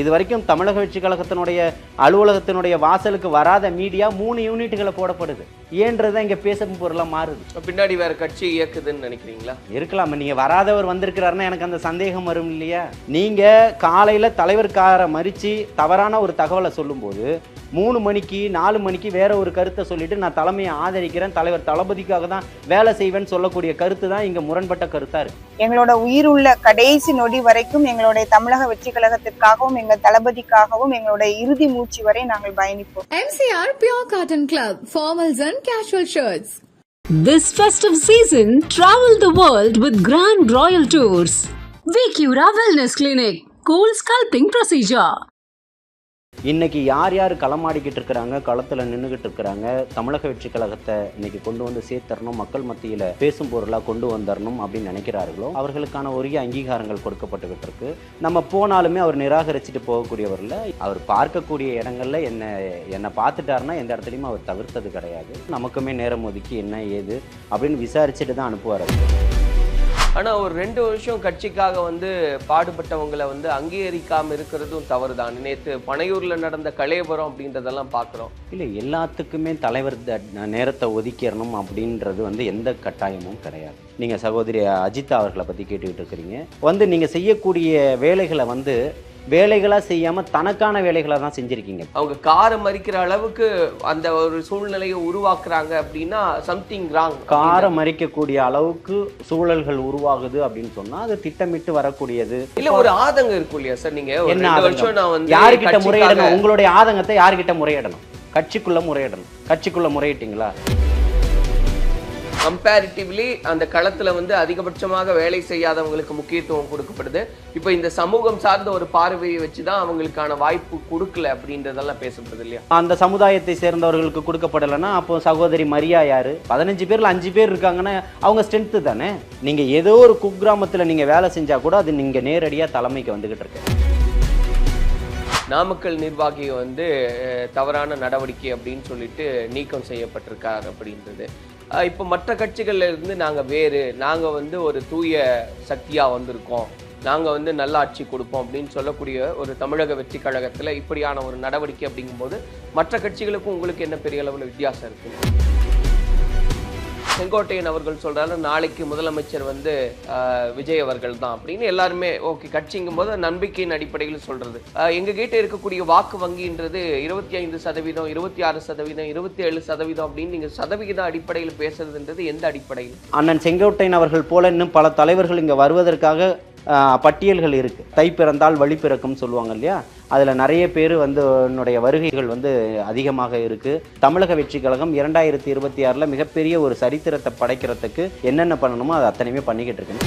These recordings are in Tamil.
இது வரைக்கும் தமிழக வெற்றி கழகத்தினுடைய அலுவலகத்தினுடைய வாசலுக்கு வராத மீடியா 3 யூனிட்டுகளை போடப்படுது. ஏன்றதுதான் இங்க பேசும் பொருளா மாறுது. பின்னாடி வேற கட்சி இயக்குதுன்னு நினைக்கிறீங்களா? இருக்கலாம். நீங்க வராதவர் வந்திருக்கிறாருன்னா எனக்கு அந்த சந்தேகம் வரும் இல்லையா? நீங்க காலையில தலைவர்கார மறிச்சு தவறான ஒரு தகவலை சொல்லும்போது 3 மணிக்கு 4 மணிக்கு வேற ஒரு கருத்தை சொல்லிட்டு நான் தலைமையை ஆதரிக்கிறேன், தலைவர் தளபதிக்காக தான் வேலை செய்வேன்னு சொல்லக்கூடிய கருத்து தான் இங்க முரண்பட்ட கருத்தா இருக்கு. எங்களோட உயிர் உள்ள கடைசி நொடி வரைக்கும் எங்களுடைய தமிழக வெற்றி கழகத்திற்காகவும் எங்கள் தளபதிக்காகவும் எங்களுடைய இறுதி மூச்சு வரை நாங்கள் பயணிப்போம். MCR Pure Cotton Club, formals and casual shirts. This festive season, travel the world with Grand Royal Tours. Vicura Wellness Clinic, cool sculpting procedure. இன்னைக்கு யார் யார் களமாடிக்கிட்டு இருக்கிறாங்க, களத்தில் நின்றுக்கிட்டு இருக்கிறாங்க, தமிழக வெற்றி கழகத்தை இன்னைக்கு கொண்டு வந்து சேர்த்தரணும், மக்கள் மத்தியில் பேசும் பொருளாக கொண்டு வந்துடணும் அப்படின்னு நினைக்கிறார்களோ அவர்களுக்கான உரிய அங்கீகாரங்கள் கொடுக்கப்பட்டுக்கிட்டு இருக்கு. நம்ம போனாலுமே அவர் நிராகரிச்சுட்டு போகக்கூடியவரில் அவர் பார்க்கக்கூடிய இடங்கள்ல என்னை பார்த்துட்டாருன்னா எந்த இடத்துலையுமே அவர் தவிர்த்தது கிடையாது. நமக்குமே நேரம் ஒதுக்கி என்ன ஏது அப்படின்னு விசாரிச்சுட்டு தான் அனுப்புவார். ஆனால் ஒரு 2 வருஷம் கட்சிக்காக பாடுபட்டவங்களை அங்கீகரிக்காமல் இருக்கிறதும் தவறு தான். நேற்று பனையூரில் நடந்த கலேபரம் அப்படின்றதெல்லாம் பார்க்குறோம். இல்லை, எல்லாத்துக்குமே தலைவர் நேரத்தை ஒதுக்கிடணும் அப்படின்றது எந்த கட்டாயமும் கிடையாது. நீங்கள் சகோதரி அஜிதா அவர்களை பற்றி கேட்டுக்கிட்டு இருக்கிறீங்க. நீங்கள் செய்யக்கூடிய வேலைகளை வேலைகளாக செய்யாமல் தனக்கான வேலைகளை தான் செஞ்சுருக்கீங்க. அவங்க காரை மறிக்கிற அளவுக்கு அந்த ஒரு சூழ்நிலையை உருவாக்குறாங்க அப்படின்னா சம்திங் ராங். காரை மறிக்கக்கூடிய அளவுக்கு சூழல்கள் உருவாகுது அப்படின்னு சொன்னால் அது திட்டமிட்டு வரக்கூடியது. இல்லை, ஒரு ஆதங்கம் இருக்கும் இல்லையா சார்? நீங்கள் என்ன வருஷம் நான் யாருக்கிட்ட முறையிடணும்? உங்களுடைய ஆதங்கத்தை யாருக்கிட்ட முறையிடணும்? கட்சிக்குள்ளே முறையிடணும். கட்சிக்குள்ளே முறையிட்டீங்களா? கம்பேரிட்டிவ்லி அந்த களத்துல அதிகபட்சமாக வேலை செய்யாதவங்களுக்கு முக்கியத்துவம் கொடுக்கப்படுது. இப்போ இந்த சமூகம் சார்ந்த ஒரு பார்வையை வச்சுதான் அவங்களுக்கான வாய்ப்பு கொடுக்கல அப்படின்றதெல்லாம் பேசப்படுது இல்லையா? அந்த சமுதாயத்தை சேர்ந்தவர்களுக்கு கொடுக்கப்படலைன்னா அப்போ சகோதரி மரியா யாரு? 15 பேர்ல 5 பேர் இருக்காங்கன்னா அவங்க ஸ்ட்ரென்த்து தானே. நீங்க ஏதோ ஒரு குக்கிராமத்துல நீங்க வேலை செஞ்சா கூட அது நீங்க நேரடியா தலைமைக்கு வந்துகிட்டு இருக்கு. நாமக்கல் நிர்வாகி தவறான நடவடிக்கை அப்படின்னு சொல்லிட்டு நீக்கம் செய்யப்பட்டிருக்கார் அப்படின்றது. இப்போ மற்ற கட்சிகள்ல இருந்து நாங்கள் ஒரு தூய சக்தியா வந்திருக்கோம், நாங்கள் நல்லாட்சி கொடுப்போம் அப்படின்னு சொல்லக்கூடிய ஒரு தமிழக வெற்றி கழகத்தில் இப்படியான ஒரு நடவடிக்கை அப்படிங்கும்போது மற்ற கட்சிகளுக்கும் உங்களுக்கு என்ன பெரிய அளவில் வித்தியாசம் இருக்கு? செங்கோட்டையன் அவர்கள் சொல்றாரு நாளைக்கு முதலமைச்சர் விஜய் அவர்கள் தான் அப்படின்னு. எல்லாருமே ஓகே, கட்சிங்கும் போது நம்பிக்கையின் அடிப்படையில் சொல்றது. எங்க கிட்ட இருக்கக்கூடிய வாக்கு வங்கின்றது 25%, 26%, 27% அப்படின்னு நீங்க சதவிகித அடிப்படையில் பேசுறதுன்றது எந்த அடிப்படையில்? அண்ணன் செங்கோட்டையன் அவர்கள் போல இன்னும் பல தலைவர்கள் இங்க வருவதற்காக பட்டியல்கள் இருக்கு. தை பிறந்தால் வழி பிறக்கும் சொல்லுவாங்க இல்லையா? அதில் நிறைய பேர் என்னுடைய வருகைகள் அதிகமாக இருக்கு. தமிழக வெற்றி கழகம் 2026 மிகப்பெரிய ஒரு சரித்திரத்தை படைக்கிறதுக்கு என்னென்ன பண்ணணுமோ அது அத்தனையுமே பண்ணிக்கிட்டு இருக்கு.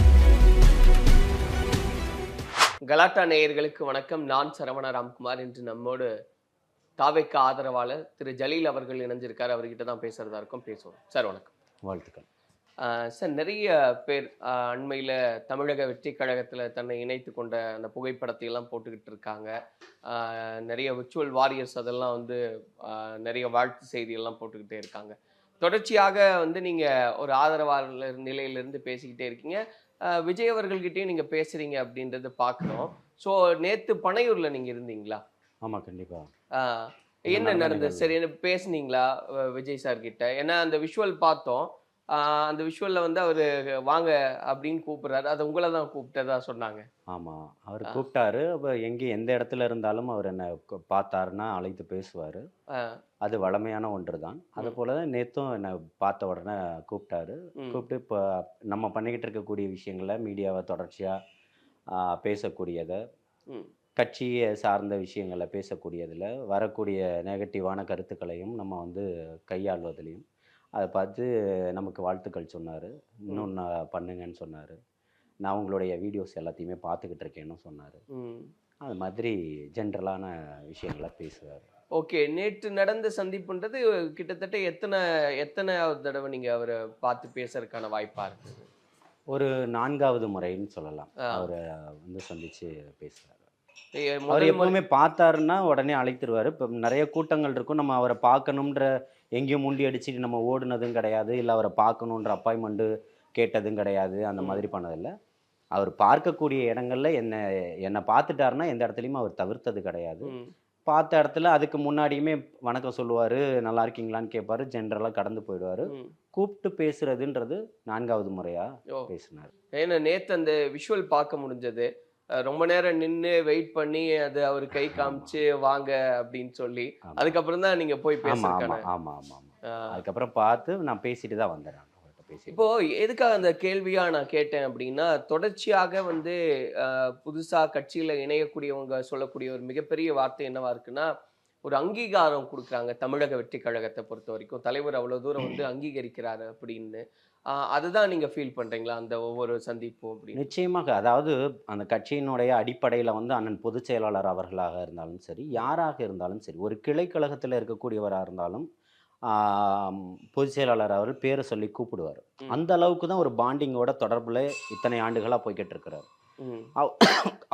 கலாட்டா நேயர்களுக்கு வணக்கம். நான் சரவண ராம்குமார். இன்று நம்மோடு தாவேக்கா ஆதரவாளர் திரு ஜலீல் அவர்கள் இணைஞ்சிருக்காரு. அவர்கிட்ட தான் பேசுறதா இருக்கும். பேசுவோம் சார். வணக்கம். வாழ்த்துக்கள் சார். நிறைய பேர் அண்மையில் தமிழக வெற்றி கழகத்தில் தன்னை இணைத்து கொண்ட அந்த புகைப்படத்தை எல்லாம் போட்டுக்கிட்டு இருக்காங்க. நிறைய விர்ச்சுவல் வாரியர்ஸ் அதெல்லாம் நிறைய வாழ்த்து செய்தியெல்லாம் போட்டுக்கிட்டே இருக்காங்க. தொடர்ச்சியாக நீங்கள் ஒரு ஆதரவாளர் நிலையிலிருந்து பேசிக்கிட்டே இருக்கீங்க. விஜய் அவர்கள்கிட்டையும் நீங்கள் பேசுகிறீங்க அப்படின்றத பார்க்குறோம். ஸோ நேற்று பனையூரில் நீங்கள் இருந்தீங்களா? ஆமாம், கண்டிப்பாக. என்ன நடந்தது? சரி, என்ன பேசுனீங்களா விஜய் சார் கிட்ட? ஏன்னா அந்த விஷுவல் பார்த்தோம். அந்த விஷுவலில் அவர் வாங்க அப்படின்னு கூப்பிட்றாரு. அது உங்களை தான் கூப்பிட்டதா சொன்னாங்க. ஆமாம், அவர் கூப்பிட்டாரு. அப்போ எந்த இடத்துல இருந்தாலும் அவர் என்னை பார்த்தாருன்னா அழைத்து பேசுவார். அது வளமையான ஒன்று தான். அது போல தான் நேற்றும் என்னை பார்த்த உடனே கூப்பிட்டாரு. கூப்பிட்டு இப்போ நம்ம பண்ணிக்கிட்டு இருக்கக்கூடிய விஷயங்களை மீடியாவை தொடர்ச்சியாக பேசக்கூடியதை, கட்சியை சார்ந்த விஷயங்களை பேசக்கூடியதில் வரக்கூடிய நெகட்டிவான கருத்துக்களையும் நம்ம கையாள்வதிலையும் அதை பார்த்து நமக்கு வாழ்த்துக்கள் சொன்னார். இன்னும் நான் பண்ணுங்கன்னு சொன்னார். நான் உங்களுடைய வீடியோஸ் எல்லாத்தையுமே பார்த்துக்கிட்டு இருக்கேன்னு சொன்னார். அது மாதிரி ஜென்ரலான விஷயங்களை பேசுவார். ஓகே, நேற்று நடந்த சந்திப்புன்றது கிட்டத்தட்ட எத்தனை தடவை நீங்கள் அவரை பார்த்து பேசுறதுக்கான வாய்ப்பாக இருக்குது? ஒரு 4வது முறைன்னு சொல்லலாம். அவரை சந்தித்து பேசுகிறார். அவர் எப்பவுமே பார்த்தாருன்னா உடனே அழைத்துருவார். இப்போ நிறைய கூட்டங்கள் இருக்கும். நம்ம அவரை பார்க்கணுன்ற எங்கேயும் முண்டி அடிச்சுட்டு நம்ம ஓடுனதும் கிடையாது. இல்லை அவரை பார்க்கணுன்ற அப்பாயின்மெண்ட்டு கேட்டதும் கிடையாது. அந்த மாதிரி பண்ணதில்லை. அவர் பார்க்கக்கூடிய இடங்கள்ல என்னை பார்த்துட்டாருன்னா எந்த இடத்துலையுமே அவர் தவிர்த்தது கிடையாது. பார்த்த இடத்துல அதுக்கு முன்னாடியுமே வணக்கம் சொல்லுவார், நல்லா இருக்கீங்களான்னு கேட்பாரு, ஜென்ரலாக கடந்து போயிடுவார். கூப்பிட்டு பேசுறதுன்றது 4வது முறையாக பேசினார். ஏன்னா நேற்று அந்த விஷுவல் பார்க்க முடிஞ்சது. ரொம்ப நேரம் நின்று வெயிட் பண்ணி அது அவர் கை காமிச்சு வாங்க அப்படின்னு சொல்லி அதுக்கப்புறம் தான் நீங்கள் போய் பேசுறீங்க. ஆமாம். அதுக்கப்புறம் பார்த்து நான் பேசிட்டு தான் வந்தேன். இப்போ எதுக்காக அந்த கேள்வியா நான் கேட்டேன் அப்படின்னா, தொடர்ச்சியாக வந்து புதுசா கட்சியில இணையக்கூடியவங்க சொல்லக்கூடிய ஒரு மிகப்பெரிய வார்த்தை என்னவா இருக்குன்னா, ஒரு அங்கீகாரம் கொடுக்குறாங்க தமிழக வெற்றி கழகத்தை பொறுத்த வரைக்கும். தலைவர் அவ்வளவு தூரம் வந்து அங்கீகரிக்கிறாரு அப்படின்னு. அதுதான் நீங்க ஃபீல் பண்றீங்களா அந்த ஒவ்வொரு சந்திப்பும் அப்படின்னு? நிச்சயமாக. அதாவது அந்த கட்சியினுடைய அடிப்படையில் வந்து அண்ணன் பொதுச் செயலாளர் அவர்களாக இருந்தாலும் சரி, யாராக இருந்தாலும் சரி, ஒரு கிளை கழகத்தில் இருக்கக்கூடியவராக இருந்தாலும் பொதுச் செயலாளர் அவர் பேரை சொல்லி கூப்பிடுவார். அந்த அளவுக்கு தான் ஒரு பாண்டிங்கோட தொடர்புல இத்தனை ஆண்டுகளாக போய்கிட்டு இருக்கிறார்.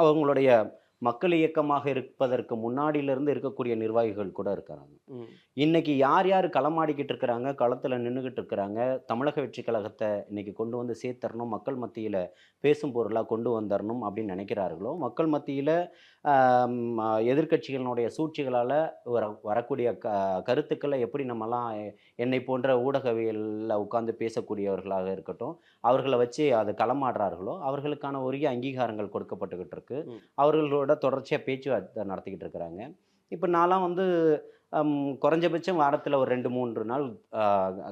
அவங்களுடைய மக்கள் இயக்கமாக இருப்பதற்கு முன்னாடியிலிருந்து இருக்கக்கூடிய நிர்வாகிகள் கூட இருக்கிறாங்க. இன்னைக்கு யார் யார் களமாடிக்கிட்டு இருக்கிறாங்க, களத்தில் நின்றுக்கிட்டு இருக்கிறாங்க, தமிழக வெற்றி கழகத்தை இன்னைக்கு கொண்டு வந்து சேர்த்தரணும், மக்கள் மத்தியில் பேசும் பொருளாக கொண்டு வந்துடணும் அப்படின்னு நினைக்கிறார்களோ, மக்கள் மத்தியில் எதிர்கட்சிகளினுடைய சூழ்ச்சிகளால் வரக்கூடிய கருத்துக்களை எப்படி நம்மலாம் என்னை போன்ற ஊடகவியலில் உட்கார்ந்து பேசக்கூடியவர்களாக இருக்கட்டும், அவர்களை வச்சு அதை களமாடுறார்களோ அவர்களுக்கான உரிய அங்கீகாரங்கள் கொடுக்கப்பட்டுக்கிட்டு இருக்கு. அவர்களோட தொடர்ச்சியாக பேச்சுவார்த்தை நடத்திக்கிட்டு இருக்கிறாங்க. இப்போ நான்லாம் வந்து குறைஞ்சபட்சம் வாரத்தில் ஒரு 2-3 நாள்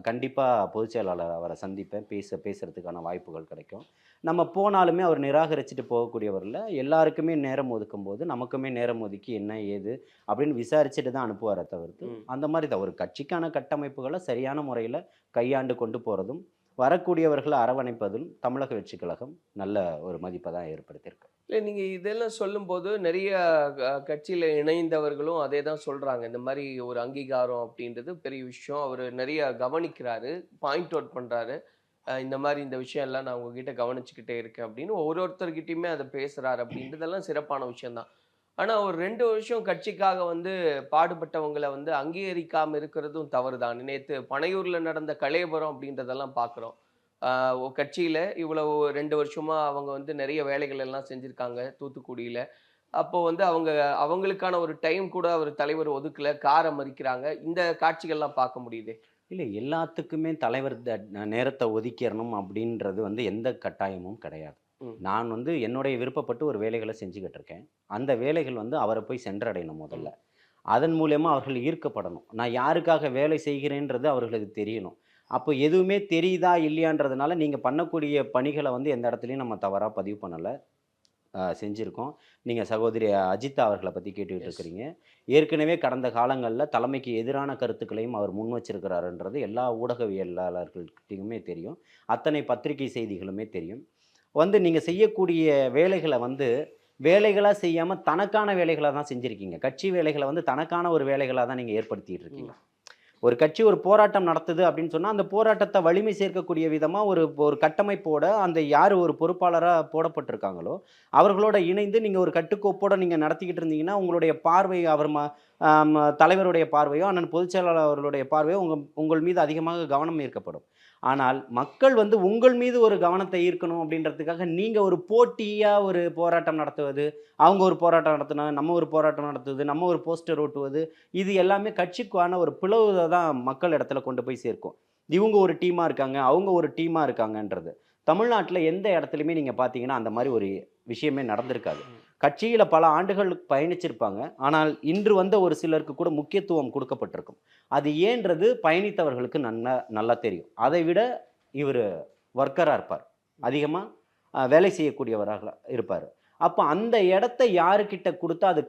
கண்டிப்பாக பொதுச் செயலாளர் அவரை சந்திப்பேன். பேசுகிறதுக்கான வாய்ப்புகள் கிடைக்கும். நம்ம போனாலுமே அவர் நிராகரிச்சுட்டு போகக்கூடியவரில் எல்லாருக்குமே நேரம் ஒதுக்கும்போது நமக்குமே நேரம் ஒதுக்கி என்ன ஏது அப்படின்னு விசாரிச்சுட்டு தான் அனுப்புவாரை தவிர்த்து, அந்த மாதிரி தான் ஒரு கட்சிக்கான கட்டமைப்புகளை சரியான முறையில் கையாண்டு கொண்டு போகிறதும் வரக்கூடியவர்களை அரவணைப்பதும் தமிழக வெற்றி கழகம் நல்ல ஒரு மதிப்பை தான் ஏற்படுத்தியிருக்கு. இல்லை, நீங்கள் இதெல்லாம் சொல்லும்போது நிறைய கட்சியில் இணைந்தவர்களும் அதே தான் சொல்கிறாங்க. இந்த மாதிரி ஒரு அங்கீகாரம் அப்படின்றது பெரிய விஷயம். அவர் நிறைய கவனிக்கிறாரு, பாயிண்ட் அவுட் பண்ணுறாரு. இந்த மாதிரி இந்த விஷயம் எல்லாம் நான் உங்ககிட்ட கவனிச்சுக்கிட்டே இருக்கேன் அப்படின்னு ஒருத்தர்கிட்டையுமே அதை பேசுகிறாரு அப்படின்றதெல்லாம் சிறப்பான விஷயம்தான். ஆனால் ஒரு 2 வருஷம் கட்சிக்காக வந்து பாடுபட்டவங்களை வந்து அங்கீகரிக்காமல் இருக்கிறதும் தவறு தான். நேற்று பனையூரில் நடந்த கலேபரம் அப்படின்றதெல்லாம் பார்க்குறோம். கட்சியில் இவ்வளவு 2 வருஷமா அவங்க வந்து நிறைய வேலைகள் எல்லாம் செஞ்சுருக்காங்க தூத்துக்குடியில். அப்போ வந்து அவங்களுக்கான ஒரு டைம் கூட அவர் தலைவர் ஒதுக்கல, காரை மறிக்கிறாங்க. இந்த காட்சிகள்லாம் பார்க்க முடியுது. இல்லை, எல்லாத்துக்குமே தலைவர் நேரத்தை ஒதுக்கிடணும் அப்படின்றது வந்து எந்த கட்டாயமும் கிடையாது. நான் வந்து என்னுடைய விருப்பப்பட்டு ஒரு வேலைகளை செஞ்சுக்கிட்டு இருக்கேன். அந்த வேலைகள் வந்து அவரை போய் சென்றடையணும் முதல்ல. அதன் மூலயமா அவர்கள் ஈர்க்கப்படணும். நான் யாருக்காக வேலை செய்கிறேன்றது அவர்களுக்கு தெரியணும். அப்போ எதுவுமே தெரியுதா இல்லையான்றதுனால நீங்கள் பண்ணக்கூடிய பணிகளை வந்து எந்த இடத்துலையும் நம்ம தவறாக பதிவு பண்ணலை, செஞ்சுருக்கோம். நீங்கள் சகோதரி அஜிதா அவர்களை பற்றி கேட்டுக்கிட்டு இருக்கிறீங்க. ஏற்கனவே கடந்த காலங்களில் தலைமைக்கு எதிரான கருத்துக்களையும் அவர் முன் வச்சிருக்கிறாருன்றது எல்லா ஊடகவியலாளர்கள்கிட்டையுமே தெரியும். அத்தனை பத்திரிகை செய்திகளுமே தெரியும். வந்து நீங்கள் செய்யக்கூடிய வேலைகளை வந்து வேலைகளாக செய்யாமல் தனக்கான வேலைகளாக தான் செஞ்சுருக்கீங்க. கட்சி வேலைகளை வந்து தனக்கான ஒரு வேலைகளாக தான் நீங்கள் ஏற்படுத்திகிட்டு இருக்கீங்க. ஒரு கட்சி ஒரு போராட்டம் நடத்துது அப்படின்னு சொன்னால் அந்த போராட்டத்தை வலிமை சேர்க்கக்கூடிய விதமாக ஒரு கட்டமைப்போட அந்த யார் ஒரு பொறுப்பாளராக போடப்பட்டிருக்காங்களோ அவர்களோட இணைந்து நீங்கள் ஒரு கட்டுக்கோப்போடு நீங்கள் நடத்திக்கிட்டு இருந்தீங்கன்னா உங்களுடைய பார்வை தலைவருடைய பார்வையோ அண்ணன் பொதுச் செயலாளர் அவர்களுடைய பார்வையோ உங்கள் மீது அதிகமாக கவனம் ஈர்க்கப்படும். ஆனால் மக்கள் வந்து உங்கள் மீது ஒரு கவனத்தை ஈர்க்கணும் அப்படின்றதுக்காக நீங்கள் ஒரு போட்டியாக ஒரு போராட்டம் நடத்துவது, அவங்க ஒரு போராட்டம் நடத்தினா நம்ம ஒரு போராட்டம் நடத்துவது, நம்ம ஒரு போஸ்டர் ஓட்டுவது, இது எல்லாமே கட்சிக்கான ஒரு பிளவுதை தான் மக்கள் இடத்துல கொண்டு போய் சேர்க்கும். இவங்க ஒரு டீமாக இருக்காங்க, அவங்க ஒரு டீமாக இருக்காங்கன்றது தமிழ்நாட்டில் எந்த இடத்துலையுமே நீங்கள் பார்த்தீங்கன்னா அந்த மாதிரி ஒரு விஷயமே நடந்திருக்காது. கட்சியில் பல ஆண்டுகள் பயணிச்சிருப்பாங்க, ஆனால் இன்று வந்த ஒரு சிலருக்கு கூட முக்கியத்துவம் கொடுக்கப்பட்டிருக்கும். அது ஏன்றது பயணித்தவர்களுக்கு நல்லா தெரியும். அதை விட இவர் ஒர்க்கராக இருப்பார், அதிகமாக வேலை செய்யக்கூடியவராக இருப்பார். அப்போ அந்த இடத்த யாருக்கிட்ட கொடுத்தா அது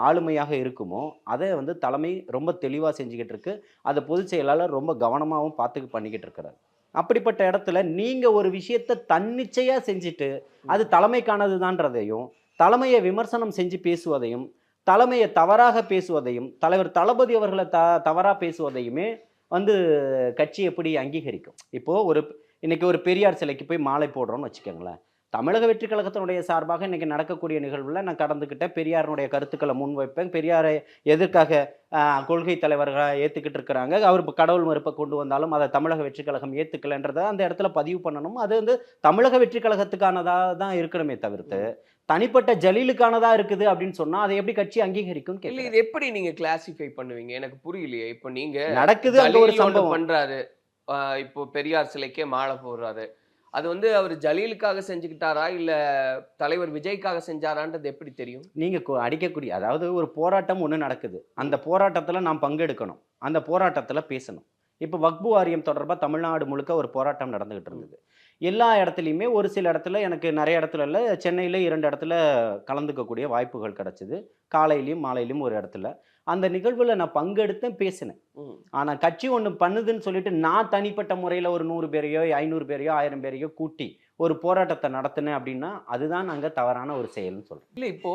ஆளுமையாக இருக்குமோ அதை வந்து தலைமை ரொம்ப தெளிவாக செஞ்சுக்கிட்டு இருக்கு. அதை பொதுச் செயலாளர் ரொம்ப கவனமாகவும் பார்த்து பண்ணிக்கிட்டு இருக்கிறார். அப்படிப்பட்ட இடத்துல நீங்கள் ஒரு விஷயத்தை தன்னிச்சையாக செஞ்சுட்டு அது தலைமைக்கானது தான்றதையும், தலைமையை விமர்சனம் செஞ்சு பேசுவதையும், தலைமையை தவறாக பேசுவதையும், தலைவர் தளபதி அவர்களை தவறாக பேசுவதையுமே வந்து கட்சி எப்படி அங்கீகரிக்கும்? இப்போது இன்னைக்கு ஒரு பெரியார் சிலைக்கு போய் மாலை போடுறோம்னு வச்சுக்கோங்களேன். தமிழக வெற்றி கழகத்தினுடைய சார்பாக இன்னைக்கு நடக்கக்கூடிய நிகழ்வில் நான் கடந்துக்கிட்டேன். பெரியாருடைய கருத்துக்களை முன்வைப்பேன். பெரியாரை எதற்காக கொள்கை தலைவர்களாக ஏற்றுக்கிட்டு இருக்கிறாங்க. அவர் இப்போ கடவுள் மறுப்பை கொண்டு வந்தாலும் அதை தமிழக வெற்றி கழகம் ஏற்றுக்கலைன்றதை அந்த இடத்துல பதிவு பண்ணணும். அது வந்து தமிழக வெற்றி கழகத்துக்கானதாக தான் இருக்கணுமே தவிர்த்து தனிப்பட்ட ஜலீலுக்கானதா இருக்குது அப்படின்னு சொன்னா அதை எப்படி கட்சி அங்கீகரிக்கும் இல்ல கேட்கல. இது எப்படி நீங்க கிளாசிஃபை பண்ணுவீங்க எனக்கு புரியலையே. இப்போ நீங்க நடக்குது அங்க ஒரு ஜலீல் ஒண்ணு சம்பவம். பண்றாரு, இப்போ பெரியார் சிலைக்கே மாலை போடுறாரு, அது வந்து அவர் ஜலீலுக்காக செஞ்சுக்கிட்டாரா இல்ல தலைவர் விஜய்க்காக செஞ்சாரான்றது எப்படி தெரியும்? நீங்க அடிக்கக்கூடிய அதாவது ஒரு போராட்டம் ஒண்ணு நடக்குது. அந்த போராட்டத்துல நாம் பங்கெடுக்கணும். அந்த போராட்டத்துல பேசணும். இப்போ வக்பு வாரியம் தொடர்பா தமிழ்நாடு முழுக்க ஒரு போராட்டம் நடந்துகிட்டு இருந்தது. எல்லா இடத்துலையுமே ஒரு சில இடத்துல எனக்கு நிறைய இடத்துல இல்லை, சென்னையில் 2 இடத்துல கலந்துக்கக்கூடிய வாய்ப்புகள் கிடைச்சிது. காலையிலையும் மாலையிலையும் ஒரு இடத்துல அந்த நிகழ்வில் நான் பங்கெடுத்தேன், பேசினேன். ஆனால் கட்சி ஒன்று பண்ணுதுன்னு சொல்லிட்டு நான் தனிப்பட்ட முறையில் ஒரு 100 பேரையோ 500 பேரையோ 1000 பேரையோ கூட்டி ஒரு போராட்டத்தை நடத்தினேன் அப்படின்னா அதுதான் நாங்கள் தவறான ஒரு செயல்னு சொல்கிறோம். இல்லை இப்போ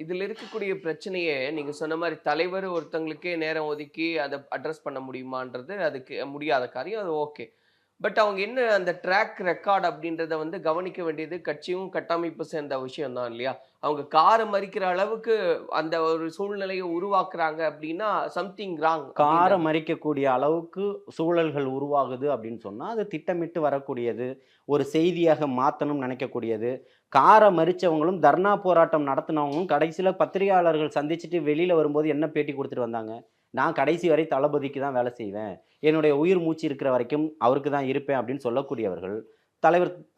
இதில் இருக்கக்கூடிய பிரச்சனையே நீங்கள் சொன்ன மாதிரி தலைவர் ஒருத்தங்களுக்கே நேரம் ஒதுக்கி அதை அட்ரஸ் பண்ண முடியுமான்றது அதுக்கு முடியாத காரியம், அது ஓகே. பட் அவங்க என்ன அந்த ட்ராக் ரெக்கார்ட் அப்படின்றத வந்து கவனிக்க வேண்டியது கட்சியும் கட்டமைப்பு சேர்ந்த விஷயம் தான் இல்லையா? அவங்க காரை மறிக்கிற அளவுக்கு அந்த ஒரு சூழ்நிலையை உருவாக்குறாங்க அப்படின்னா சம்திங் ராங். காரை மறிக்கக்கூடிய அளவுக்கு சூழல்கள் உருவாகுது அப்படின்னு சொன்னால் அது திட்டமிட்டு வரக்கூடியது, ஒரு செய்தியாக மாற்றணும்னு நினைக்கக்கூடியது. காரை மறிச்சவங்களும் தர்ணா போராட்டம் நடத்தினவங்களும் கடைசியில் பத்திரிகையாளர்கள் சந்திச்சுட்டு வெளியில் வரும்போது என்ன பேட்டி கொடுத்துட்டு வந்தாங்க? நான் கடைசி வரை தளபதிக்கு தான் வேலை செய்வேன், என்னுடைய உயிர் மூச்சு இருக்கிற வரைக்கும் அவருக்கு தான் இருப்பேன் அப்படின்னு சொல்லக்கூடியவர்கள்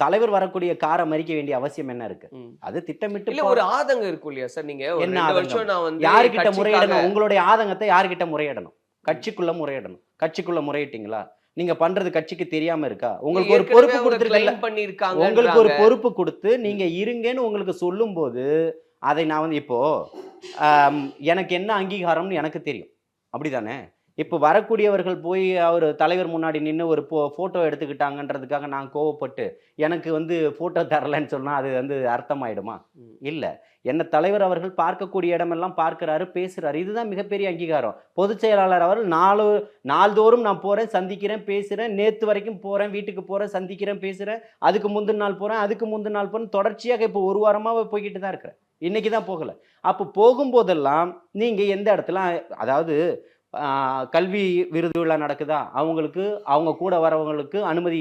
தலைவர் வரக்கூடிய காரை மறிக்க வேண்டிய அவசியம் என்ன இருக்கு? அது திட்டமிட்டு இல்ல ஒரு ஆதங்கம் இருக்கும் இல்லையா சார்? நீங்க என்ன வருஷம் நான் வந்து யாருக்கிட்ட முறையிடணும்? உங்களுடைய ஆதங்கத்தை யாருக்கிட்ட முறையிடணும்? கட்சிக்குள்ள முறையிடணும். கட்சிக்குள்ள முறையிட்டீங்களா? நீங்க பண்றது கட்சிக்கு தெரியாம இருக்கா? உங்களுக்கு ஒரு பொறுப்பு கொடுத்துருக்காங்க, உங்களுக்கு ஒரு பொறுப்பு கொடுத்து நீங்க இருங்கன்னு உங்களுக்கு சொல்லும் போது அதை நான் வந்து இப்போ எனக்கு என்ன அங்கீகாரம்னு எனக்கு தெரியும், அப்படிதானே? இப்போ வரக்கூடியவர்கள் போய் அவர் தலைவர் முன்னாடி நின்று ஒரு ஃபோட்டோ எடுத்துக்கிட்டாங்கன்றதுக்காக நான் கோவப்பட்டு எனக்கு வந்து ஃபோட்டோ தரலன்னு சொன்னால் அது வந்து அர்த்தமாயிடுமா? இல்லை. என்ன தலைவர் அவர்கள் பார்க்கக்கூடிய இடமெல்லாம் பார்க்குறாரு, பேசுகிறாரு. இதுதான் மிகப்பெரிய அங்கீகாரம். பொதுச் செயலாளர் அவர்கள் நாள்தோறும் நான் போகிறேன், சந்திக்கிறேன், பேசுகிறேன். நேற்று வரைக்கும் போகிறேன், வீட்டுக்கு போகிறேன், சந்திக்கிறேன், பேசுகிறேன். அதுக்கு முந்தின நாள் போகிறேன், அதுக்கு முந்தின நாள் போகிறேன். தொடர்ச்சியாக இப்போ ஒரு வாரமாக போய்கிட்டு தான் இருக்கிறேன். இன்றைக்கி தான் போகலை. அப்போ போகும்போதெல்லாம் நீங்கள் எந்த இடத்துல அதாவது கல்வி விருது விழா நடக்குதா, அவங்களுக்கு அவங்க கூட வரவங்களுக்கு அனுமதி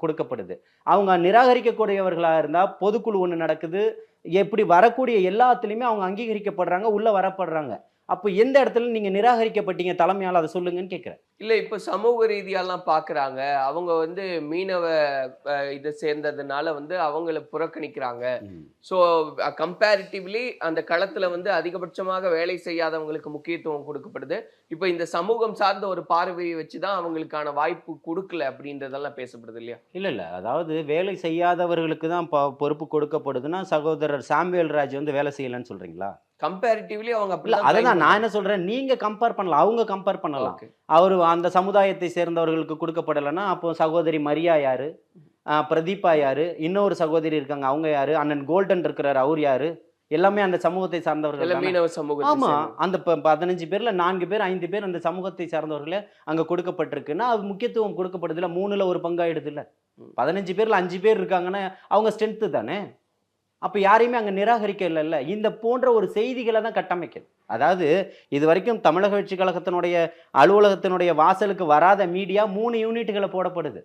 கொடுக்கப்படுது. அவங்க நிராகரிக்கக்கூடியவர்களாக இருந்தால் பொதுக்குழு ஒன்று நடக்குது, எப்படி வரக்கூடிய எல்லாத்துலேயுமே அவங்க அங்கீகரிக்கப்படுறாங்க, உள்ளே வரப்படுறாங்க. அப்போ எந்த இடத்துல நீங்கள் நிராகரிக்கப்பட்டீங்க தலைமையால், அதை சொல்லுங்கன்னு கேட்குறேன். இல்லை இப்போ சமூக ரீதியாலாம் பார்க்குறாங்க, அவங்க வந்து மீனவ இதை சேர்ந்ததுனால வந்து அவங்கள புறக்கணிக்கிறாங்க. ஸோ கம்பேரிட்டிவ்லி அந்த களத்தில் வந்து அதிகபட்சமாக வேலை செய்யாதவங்களுக்கு முக்கியத்துவம் கொடுக்கப்படுது. இப்போ இந்த சமூகம் சார்ந்த ஒரு பார்வையை வச்சு தான் அவங்களுக்கான வாய்ப்பு கொடுக்கல அப்படின்றதெல்லாம் பேசப்படுது இல்லையா? இல்லை, அதாவது வேலை செய்யாதவர்களுக்கு தான் பொறுப்பு கொடுக்கப்படுதுன்னா சகோதரர் சாமுவேல் ராஜ் வந்து வேலை செய்யலைன்னு சொல்கிறீங்களா? கம்பேரிட்டிவ்லி அவங்க அப்படி அதுதான் நான் என்ன சொல்றேன், நீங்க கம்பேர் பண்ணலாம், அவங்க கம்பேர் பண்ணலாம். அவரு அந்த சமுதாயத்தை சேர்ந்தவர்களுக்கு கொடுக்கப்படலைன்னா அப்போ சகோதரி மரியா யாரு, பிரதீபா யாரு, இன்னொரு சகோதரி இருக்காங்க அவங்க யாரு, அண்ணன் கோல்டன் இருக்கிறார் அவர் யாரு, எல்லாமே அந்த சமூகத்தை சார்ந்தவர்கள். ஆமா, அந்த 15 பேர்ல 4 பேர் 5 பேர் அந்த சமூகத்தை சார்ந்தவர்களே அங்க கொடுக்கப்பட்டிருக்குன்னா அது முக்கியத்துவம் கொடுக்கப்படுது இல்ல, 3ல் 1 பங்காயிடுது இல்ல. 15 பேர்ல 5 பேர் இருக்காங்கன்னா அவங்க ஸ்ட்ரென்த்து தானே. அப்போ யாரையுமே அங்கே நிராகரிக்க இல்லைல்ல. இந்த போன்ற ஒரு செய்திகளை தான் கட்டமைக்குது. அதாவது இது வரைக்கும் தமிழக வெற்றி கழகத்தினுடைய அலுவலகத்தினுடைய வாசலுக்கு வராத மீடியா 3 யூனிட்டுகளை போடப்படுது.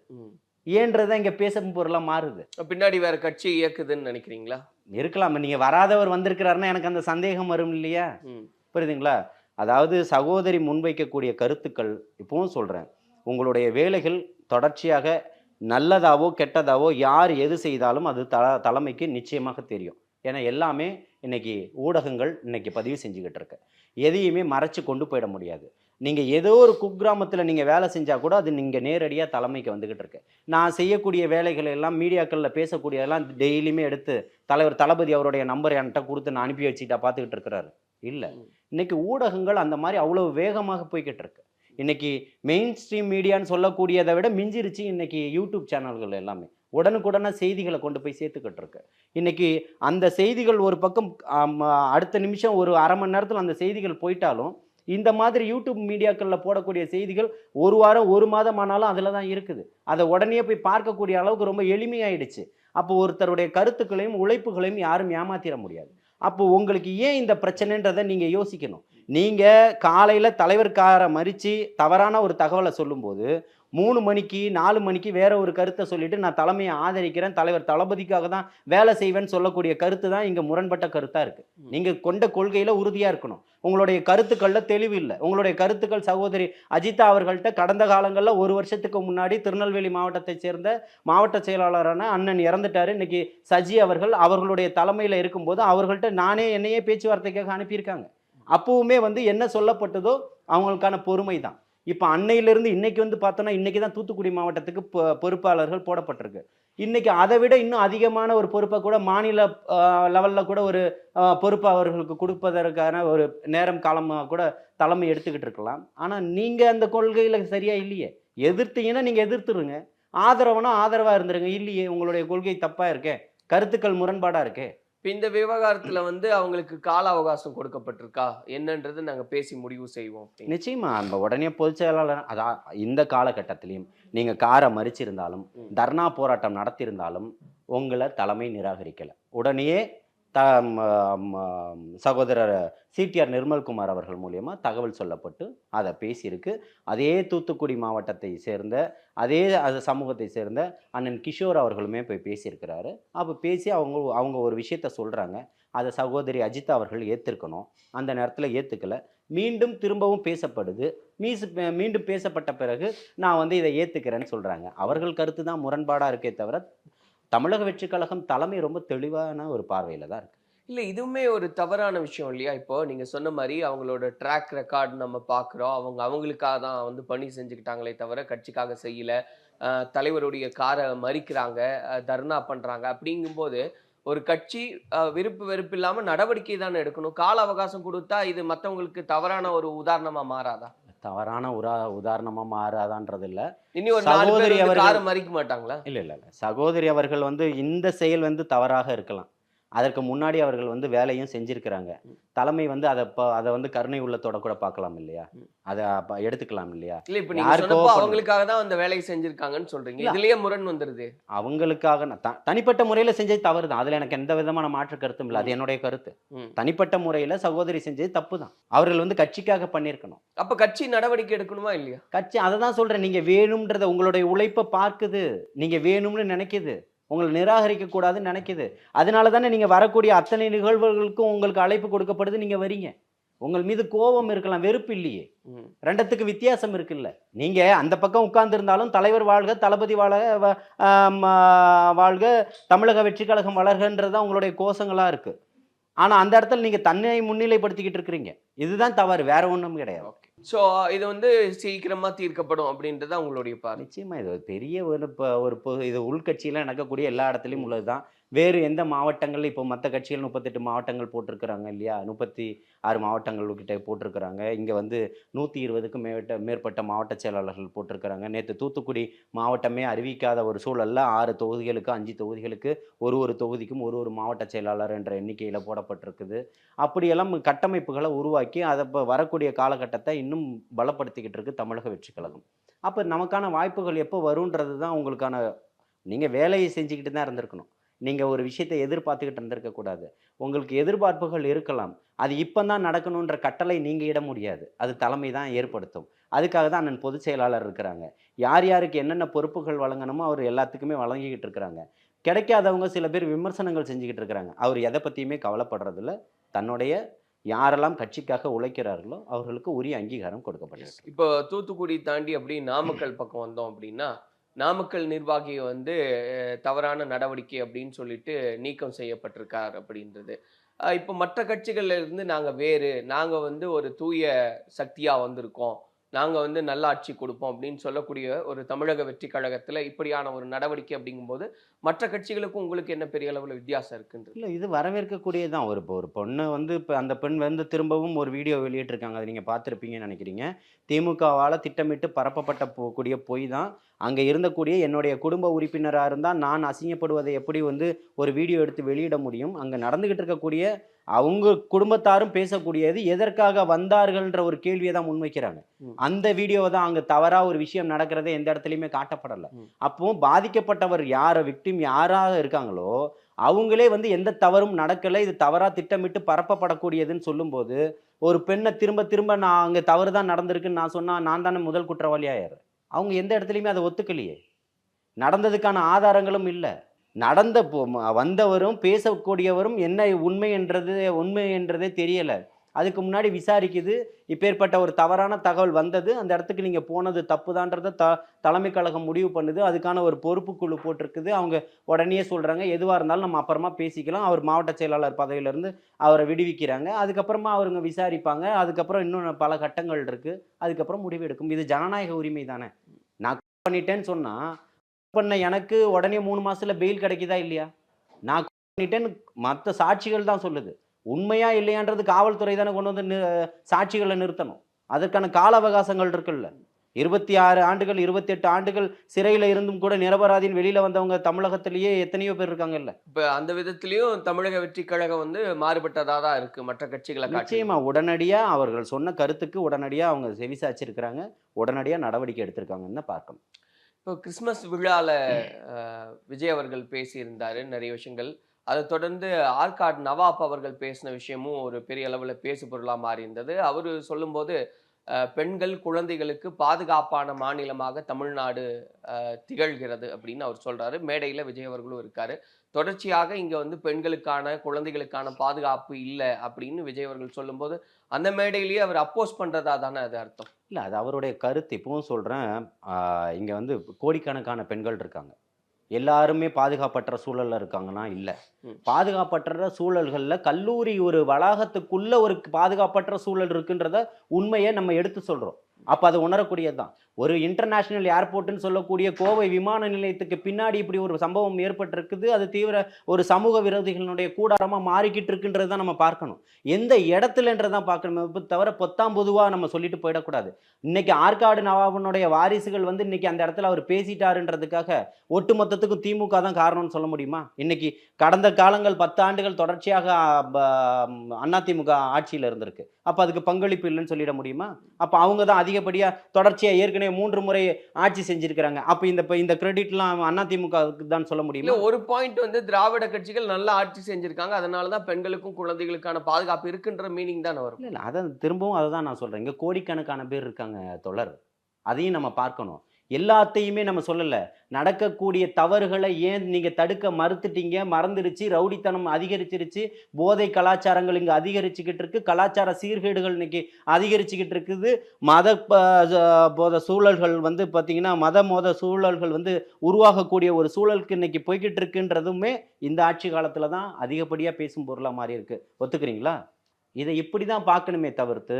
ஏன்றதை இங்கே பேசும் பொருளாக மாறுது. பின்னாடி வேற கட்சி இயக்குதுன்னு நினைக்கிறீங்களா? இருக்கலாம். நீங்கள் வராதவர் வந்திருக்கிறாருன்னா எனக்கு அந்த சந்தேகம் வரும் இல்லையா? புரியுதுங்களா? அதாவது சகோதரி முன்வைக்கக்கூடிய கருத்துக்கள் இப்பவும் சொல்கிறேன், உங்களுடைய வேலைகள் தொடர்ச்சியாக நல்லதாவோ கெட்டதாவோ யார் எது செய்தாலும் அது தலைமைக்கு நிச்சயமாக தெரியும். ஏன்னா எல்லாமே இன்னைக்கு ஊடகங்கள் இன்னைக்கு பதிவு செஞ்சுக்கிட்டு இருக்கு. எதையுமே மறைச்சு கொண்டு போயிட முடியாது. நீங்கள் ஏதோ ஒரு குக்கிராமத்தில் நீங்கள் வேலை செஞ்சால் கூட அது நீங்கள் நேரடியாக தலைமைக்கு வந்துக்கிட்டு இருக்கு. நான் செய்யக்கூடிய வேலைகள் எல்லாம் மீடியாக்களில் பேசக்கூடியதெல்லாம் டெய்லியுமே எடுத்து தலைவர் தளபதி அவருடைய நம்பர் என்கிட்ட கொடுத்து நான் அனுப்பி வச்சுக்கிட்டா பார்த்துக்கிட்டு இருக்கிறாரு. இல்லை, இன்னைக்கு ஊடகங்கள் அந்த மாதிரி அவ்வளோ வேகமாக போய்கிட்டு இருக்கு. இன்னைக்கு மெயின் ஸ்ட்ரீம் மீடியான்னு சொல்லக்கூடியதை விட மிஞ்சிருச்சு இன்னைக்கு யூடியூப் சேனல்கள் எல்லாமே. உடனுக்குடனே செய்திகளை கொண்டு போய் சேர்த்துக்கிட்டு இருக்கு. இன்னைக்கு அந்த செய்திகள் ஒரு பக்கம் அடுத்த நிமிஷம் ஒரு அரை மணி நேரத்தில் அந்த செய்திகள் போயிட்டாலும் இந்த மாதிரி யூடியூப் மீடியாக்களில் போடக்கூடிய செய்திகள் ஒரு வாரம் 1 மாதம் ஆனாலும் அதில் தான் இருக்குது. அதை உடனே போய் பார்க்கக்கூடிய அளவுக்கு ரொம்ப எளிமையாயிடுச்சு. அப்போ ஒருத்தருடைய கருத்துக்களையும் உழைப்புகளையும் யாரும் ஏமாத்திட முடியாது. அப்போ உங்களுக்கு ஏன் இந்த பிரச்சனைன்றதை நீங்க யோசிக்கணும். நீங்க காலையில தலைவர் காரை மறிச்சு தவறான ஒரு தகவலை சொல்லும்போது 3 மணிக்கு 4 மணிக்கு வேற ஒரு கருத்தை சொல்லிட்டு நான் தலைமையை ஆதரிக்கிறேன், தலைவர் தளபதிக்காக தான் வேலை செய்வேன்னு சொல்லக்கூடிய கருத்து தான் இங்க முரண்பட்ட கருத்தா இருக்கு. நீங்க கொண்ட கொள்கையில உறுதியா இருக்கணும். உங்களுடைய கருத்துக்கள்ல தெளிவு இல்லை. உங்களுடைய கருத்துக்கள் சகோதரி அஜிதா அவர்கள்ட்ட கடந்த காலங்களில் 1 வருஷத்துக்கு முன்னாடி திருநெல்வேலி மாவட்டத்தை சேர்ந்த மாவட்ட செயலாளரான அண்ணன் இறந்துட்டாரு. இன்னைக்கு சஜி அவர்கள் அவர்களுடைய தலைமையில் இருக்கும்போது அவர்கள்ட்ட என்னையே பேச்சுவார்த்தைக்காக அனுப்பியிருக்காங்க. அப்பவுமே என்ன சொல்லப்பட்டதோ அவங்களுக்கான பொறுமை தான். இப்போ அன்னையிலிருந்து இன்னைக்கு பார்த்தோன்னா இன்னைக்கு தான் தூத்துக்குடி மாவட்டத்துக்கு பொறுப்பாளர்கள் போடப்பட்டிருக்கு. இன்னைக்கு அதை விட இன்னும் அதிகமான ஒரு பொறுப்பை கூட மாநில லெவலில் கூட ஒரு பொறுப்பு அவர்களுக்கு கொடுப்பதற்கான ஒரு நேரம் காலமாக கூட தலைமை எடுத்துக்கிட்டு இருக்கலாம். ஆனால் நீங்கள் அந்த கொள்கையில் சரியா இல்லையே. எதிர்த்தீங்கன்னா நீங்கள் எதிர்த்துருங்க, ஆதரவுனா ஆதரவாக இருந்துருங்க. இல்லையே, உங்களுடைய கொள்கை தப்பாக இருக்கே, கருத்துக்கள் முரண்பாடாக இருக்கே. இப்போ இந்த விவகாரத்துல அவங்களுக்கு கால அவகாசம் கொடுக்கப்பட்டிருக்கா என்னன்றது நாங்க பேசி முடிவு செய்வோம். நிச்சயமா நம்ம உடனே பொதுச் செயலாளர் அதான் இந்த காலகட்டத்திலையும் நீங்க காரை மறிச்சிருந்தாலும் தர்ணா போராட்டம் நடத்தியிருந்தாலும் உங்களை தலைமை நிராகரிக்கல. உடனே சகோதரர் சிடிஆர் நிர்மல்குமார் அவர்கள் மூலியமா தகவல் சொல்லப்பட்டு அதை பேசியிருக்கு. அதே தூத்துக்குடி மாவட்டத்தை சேர்ந்த அதே சமூகத்தை சேர்ந்த அண்ணன் கிஷோர் அவர்களுமே போய் பேசியிருக்கிறாரு. அப்போ பேசி அவங்க ஒரு விஷயத்த சொல்கிறாங்க. அதை சகோதரி அஜிதா அவர்கள் ஏற்றுக்கணும். அந்த நேரத்தில் ஏற்றுக்கலை. மீண்டும் திரும்பவும் பேசப்படுது. மீண்டும் பேசப்பட்ட பிறகு நான் இதை ஏற்றுக்கிறேன்னு சொல்கிறாங்க. அவர்கள் கருத்து தான் முரண்பாடாக இருக்கே தவிர தமிழக வெற்றி கழகம் தலைமை ரொம்ப தெளிவான ஒரு பார்வையில் தான் இருக்குது. இல்லை, இதுவுமே ஒரு தவறான விஷயம் இல்லையா? இப்போ நீங்கள் சொன்ன மாதிரி அவங்களோட ட்ராக் ரெக்கார்டு நம்ம பார்க்குறோம். அவங்களுக்காக தான் பணி செஞ்சுக்கிட்டாங்களே தவிர கட்சிக்காக செய்யலை. தலைவருடைய காரை மறிக்கிறாங்க, தர்ணா பண்ணுறாங்க. அப்படிங்கும்போது ஒரு கட்சி விருப்பு வெறுப்பு இல்லாமல் நடவடிக்கை தானே எடுக்கணும். கால அவகாசம் கொடுத்தா இது மற்றவங்களுக்கு தவறான ஒரு உதாரணமாக மாறாதா? தவறான உதாரணமா மாறாதான்றது இல்ல. இனி ஒரு சகோதரி அவர்கள் மறிக்க மாட்டாங்களா? இல்ல சகோதரி அவர்கள் இந்த செயல் தவறாக இருக்கலாம். அதற்கு முன்னாடி அவர்கள் வேலையும் செஞ்சிருக்கிறாங்க. தலைமை அதை கருணை உள்ளத்தோட கூட பார்க்கலாம் இல்லையா, அதை எடுத்துக்கலாம் இல்லையா? இல்ல, இப்ப நீங்க சொன்னப்போ அவங்களுக்காக தான் அந்த வேலையை செஞ்சிருக்காங்கன்னு சொல்றீங்க. இதுலயே முரண் வந்துருது. அவங்களுக்காக தனிப்பட்ட முறையில செஞ்சது தவறு தான். அதுல எனக்கு எந்த விதமான மாற்று கருத்தும் இல்லை. அது என்னுடைய கருத்து. தனிப்பட்ட முறையில சகோதரி செஞ்சது தப்பு தான். அவர்கள் கட்சிக்காக பண்ணியிருக்கணும். அப்ப கட்சி நடவடிக்கை எடுக்கணுமா இல்லையா? கட்சி அதை தான் சொல்றேன். நீங்க வேணும்ன்றத உங்களுடைய உழைப்பை பார்க்குது, நீங்க வேணும்னு நினைக்குது, உங்களை நிராகரிக்க கூடாதுன்னு நினைக்குது. அதனால தானே நீங்க வரக்கூடிய அத்தனை நிகழ்வுகளுக்கும் உங்களுக்கு அழைப்பு கொடுக்கப்படுது, நீங்க வரீங்க. உங்கள் மீது கோபம் இருக்கலாம், வெறுப்பு இல்லையே. ரெண்டத்துக்கு வித்தியாசம் இருக்குல்ல. நீங்க அந்த பக்கம் உட்கார்ந்து இருந்தாலும் தலைவர் வாழ்க, தளபதி வாழ்க, தமிழக வெற்றி கழகம் வளர்கன்றதுதான் உங்களுடைய கோஷங்களா இருக்கு. ஆனா அந்த இடத்துல நீங்க தன்னை முன்னிலைப்படுத்திக்கிட்டு இருக்கிறீங்க. இதுதான் தவறு, வேற ஒன்றும் கிடையாது. ஸோ இது சீக்கிரமா தீர்க்கப்படும் அப்படின்றத உங்களுடைய பார்வை. நிச்சயமா இது ஒரு பெரிய இது உள்கட்சியில நடக்கக்கூடிய எல்லா இடத்துலையும் உள்ளதுதான். வேறு எந்த மாவட்டங்கள் இப்போ மற்ற கட்சிகள் 38 மாவட்டங்கள் போட்டிருக்கிறாங்க இல்லையா, 36 மாவட்டங்கள் கிட்ட போட்டிருக்கிறாங்க. இங்கே 120க்கும் மேற்பட்ட மாவட்ட செயலாளர்கள் போட்டிருக்கிறாங்க. நேற்று தூத்துக்குடி மாவட்டமே அறிவிக்காத ஒரு சூழலில் 6 தொகுதிகளுக்கு 5 தொகுதிகளுக்கு ஒரு தொகுதிக்கும் ஒரு மாவட்ட செயலாளர் என்ற எண்ணிக்கையில் போடப்பட்டிருக்குது. அப்படியெல்லாம் கட்டமைப்புகளை உருவாக்கி அதை இப்போ வரக்கூடிய காலகட்டத்தை இன்னும் பலப்படுத்திக்கிட்டு இருக்கு தமிழக வெற்றி கழகம். அப்போ நமக்கான வாய்ப்புகள் எப்போ வருன்றது தான் உங்களுக்கான. நீங்கள் வேலையை செஞ்சுக்கிட்டு தான் இருந்திருக்கணும். நீங்கள் ஒரு விஷயத்தை எதிர்பார்த்துக்கிட்டு இருந்திருக்கக்கூடாது. உங்களுக்கு எதிர்பார்ப்புகள் இருக்கலாம், அது இப்போ தான் நடக்கணுன்ற கட்டளை நீங்கள் இட முடியாது. அது தலைமை தான் ஏற்படுத்தும். அதுக்காக தான் அண்ணன் பொதுச் செயலாளர் இருக்கிறாங்க. யார் யாருக்கு என்னென்ன பொறுப்புகள் வழங்கணுமோ அவர் எல்லாத்துக்குமே வழங்கிக்கிட்டு இருக்கிறாங்க. கிடைக்காதவங்க சில பேர் விமர்சனங்கள் செஞ்சுக்கிட்டு இருக்கிறாங்க. அவர் எதை பற்றியுமே கவலைப்படுறதில்ல. தன்னுடைய யாரெல்லாம் கட்சிக்காக உழைக்கிறார்களோ அவர்களுக்கு உரிய அங்கீகாரம் கொடுக்கப்பட்டிருக்கு. இப்போ தூத்துக்குடி தாண்டி அப்படி நாமக்கல் பக்கம் வந்தோம் அப்படின்னா, நாமக்கல் நிர்வாகி தவறான நடவடிக்கை அப்படின்னு சொல்லிட்டு நீக்கம் செய்யப்பட்டிருக்கார் அப்படின்றது. இப்போ மற்ற கட்சிகள்ல இருந்து நாங்கள் ஒரு தூய சக்தியா வந்திருக்கோம், நாங்கள் நல்ல ஆட்சி கொடுப்போம் அப்படின்னு சொல்லக்கூடிய ஒரு தமிழக வெற்றி கழகத்தில் இப்படியான ஒரு நடவடிக்கை அப்படிங்கும்போது மற்ற கட்சிகளுக்கும் உங்களுக்கு என்ன பெரிய அளவில் வித்தியாசம் இருக்குன்றது? இல்லை, இது வரவேற்கக்கூடியதான். ஒரு பொண்ணு இப்போ அந்த பெண் திரும்பவும் ஒரு வீடியோ வெளியிட்டிருக்காங்க. அதை நீங்கள் பார்த்துருப்பீங்கன்னு நினைக்கிறீங்க. திமுகவால் திட்டமிட்டு பரப்பப்பட்ட கூடிய பொய் தான். அங்கே இருந்தக்கூடிய என்னுடைய குடும்ப உறுப்பினராக இருந்தால் நான் அசிங்கப்படுவதை எப்படி ஒரு வீடியோ எடுத்து வெளியிட முடியும்? அங்கே நடந்துக்கிட்டு இருக்கக்கூடிய அவங்க குடும்பத்தாரும் பேசக்கூடியது எதற்காக வந்தார்கள்ன்ற ஒரு கேள்வியை தான் முன்வைக்கிறாங்க. அந்த வீடியோவை தான் அங்கே தவறாக ஒரு விஷயம் நடக்கிறதே எந்த இடத்துலையுமே காட்டப்படலை. அப்போ பாதிக்கப்பட்டவர் யாரை விக்டிம் யாராக இருக்காங்களோ அவங்களே வந்து எந்த தவறும் நடக்கலை, இது தவறாக திட்டமிட்டு பரப்பப்படக்கூடியதுன்னு சொல்லும்போது ஒரு பெண்ணை திரும்ப திரும்ப நான் அங்கே தவறு தான் நடந்திருக்குன்னு நான் சொன்னால் நான் தானே முதல் குற்றவாளியாயிரு. அவங்க எந்த இடத்துலையுமே அதை ஒத்துக்கலையே, நடந்ததுக்கான ஆதாரங்களும் இல்லை. நடந்த வந்தவரும் பேசக்கூடியவரும் என்ன உண்மை என்றதே தெரியலை. அதுக்கு முன்னாடி விசாரிக்குது, இப்பேற்பட்ட ஒரு தவறான தகவல் வந்தது, அந்த இடத்துக்கு நீங்கள் போனது தப்புதான்றதை தலைமை கழகம் முடிவு பண்ணுது. அதுக்கான ஒரு பொறுப்பு குழு போட்டிருக்குது. அவங்க உடனே சொல்கிறாங்க எதுவாக இருந்தாலும் நம்ம அப்புறமா பேசிக்கலாம். அவர் மாவட்ட செயலாளர் பதவியிலேருந்து அவரை விடுவிக்கிறாங்க. அதுக்கப்புறமா அவருங்க விசாரிப்பாங்க. அதுக்கப்புறம் இன்னும் பல கட்டங்கள் இருக்குது. அதுக்கப்புறம் முடிவு எடுக்கும். இது ஜனநாயக உரிமை தானே. நான் பண்ணிட்டேன்னு சொன்னால் பண்ண எனக்கு உடனே 3 மாசத்துல பெயில் கிடைக்குதா இல்லையா? நான் பண்ணிட்டேன்னு மற்ற சாட்சிகள் தான் சொல்லுது. உண்மையா இல்லையான்றது காவல்துறை தானே கொண்டு வந்து சாட்சிகளை நிறுத்தணும். அதற்கான கால அவகாசங்கள் இருக்குல்ல. 26 ஆண்டுகள் 28 ஆண்டுகள் சிறையில் இருந்தும் கூட நிரபராதின்னு வெளியில வந்தவங்க தமிழகத்திலேயே எத்தனையோ பேர் இருக்காங்கல்ல. இப்ப அந்த விதத்திலையும் தமிழக வெற்றி கழகம் வந்து மாறுபட்டதா தான் இருக்கு மற்ற கட்சிகளை. நிச்சயமா உடனடியா அவர்கள் சொன்ன கருத்துக்கு உடனடியா அவங்க செவிசாய்ச்சிருக்கிறாங்க, உடனடியா நடவடிக்கை எடுத்திருக்காங்கன்னு பார்க்கணும். இப்போ கிறிஸ்மஸ் விழாவில் விஜய் அவர்கள் பேசியிருந்தார் நிறைய விஷயங்கள். அதை தொடர்ந்து ஆற்காடு நவாப் அவர்கள் பேசின விஷயமும் ஒரு பெரிய அளவில் பேசு பொருளாக மாறி இருந்தது. அவர் சொல்லும்போது பெண்கள் குழந்தைகளுக்கு பாதுகாப்பான மாநிலமாக தமிழ்நாடு திகழ்கிறது அப்படின்னு அவர் சொல்கிறாரு. மேடையில் விஜய் அவர்களும் இருக்கார். தொடர்ச்சியாக இங்கே வந்து பெண்களுக்கான குழந்தைகளுக்கான பாதுகாப்பு இல்லை அப்படின்னு விஜய் அவர்கள் சொல்லும்போது அந்த மேடையிலேயே அவர் அப்போஸ் பண்ணுறதா தானே அது அர்த்தம்? இல்லை, அது அவருடைய கருத்து. இப்பவும் சொல்கிறேன், இங்கே வந்து கோடிக்கணக்கான பெண்கள் இருக்காங்க. எல்லாருமே பாதுகாப்பற்ற சூழலில் இருக்காங்கன்னா இல்லை. பாதுகாப்பற்ற சூழல்களில் கல்லூரி ஒரு வளாகத்துக்குள்ள ஒரு பாதுகாப்பற்ற சூழல் இருக்குன்றத உண்மையை நம்ம எடுத்து சொல்கிறோம். அப்போ அதை உணரக்கூடியது தான். ஒரு இன்டர்நேஷ்னல் ஏர்போர்ட்டுன்னு சொல்லக்கூடிய கோவை விமான நிலையத்துக்கு பின்னாடி இப்படி ஒரு சம்பவம் ஏற்பட்டிருக்குது. அது தீவிர ஒரு சமூக விரோதிகளினுடைய கூடாரமாக மாறிக்கிட்டு இருக்குன்றது தான் நம்ம பார்க்கணும். எந்த இடத்துலன்றதான் பார்க்கணும். இப்போ தவிர பொத்தாம் பொதுவாக நம்ம சொல்லிட்டு போயிடக்கூடாது. இன்னைக்கு ஆற்காடு நவாபனுடைய வாரிசுகள் வந்து இன்னைக்கு அந்த இடத்துல அவர் பேசிட்டாருன்றதுக்காக ஒட்டுமொத்தத்துக்கும் திமுக தான் காரணம்னு சொல்ல முடியுமா? இன்னைக்கு கடந்த காலங்கள் 10 ஆண்டுகள் தொடர்ச்சியாக அதிமுக ஆட்சியில் இருந்திருக்கு. அப்போ அதுக்கு பங்களிப்பு இல்லைன்னு சொல்லிட முடியுமா? அப்போ அவங்க தான் அதிகப்படியாக தொடர்ச்சியாக ஏற்கனவே 3 முறை ஆட்சி செஞ்சிருக்கிறாங்க. அப்போ இந்த கிரெடிட்லாம் அதிமுகவுக்கு தான் சொல்ல முடியுமா? ஒரு பாயிண்ட் வந்து திராவிட கட்சிகள் நல்லா ஆட்சி செஞ்சிருக்காங்க, அதனால தான் பெண்களுக்கும் குழந்தைகளுக்கான பாதுகாப்பு இருக்குன்ற மீனிங் தான் வரும். இல்லை, அதை திரும்பவும் அதை தான் நான் சொல்கிறேன். இங்கே கோடிக்கணக்கான பேர் இருக்காங்க தொடர். அதையும் நம்ம பார்க்கணும். எல்லாத்தையுமே நம்ம சொல்லலை. நடக்கக்கூடிய தவறுகளை ஏன் நீங்கள் தடுக்க மறுத்துட்டீங்க? மறந்துடுச்சு, ரவுடித்தனம் அதிகரிச்சிருச்சு, போதை கலாச்சாரங்கள் இங்கே அதிகரிச்சுக்கிட்டு இருக்கு, கலாச்சார சீர்கேடுகள் இன்னைக்கு அதிகரிச்சுக்கிட்டு இருக்குது, மத போத சூழல்கள் வந்து பார்த்திங்கன்னா மத சூழல்கள் வந்து உருவாகக்கூடிய ஒரு சூழலுக்கு இன்னைக்கு போய்கிட்டு இருக்குன்றதுமே இந்த ஆட்சி காலத்தில் தான் அதிகப்படியாக பேசும் பொருளாக மாறி இருக்கு. ஒத்துக்கிறீங்களா? இதை இப்படி தான் பார்க்கணுமே தவிர்த்து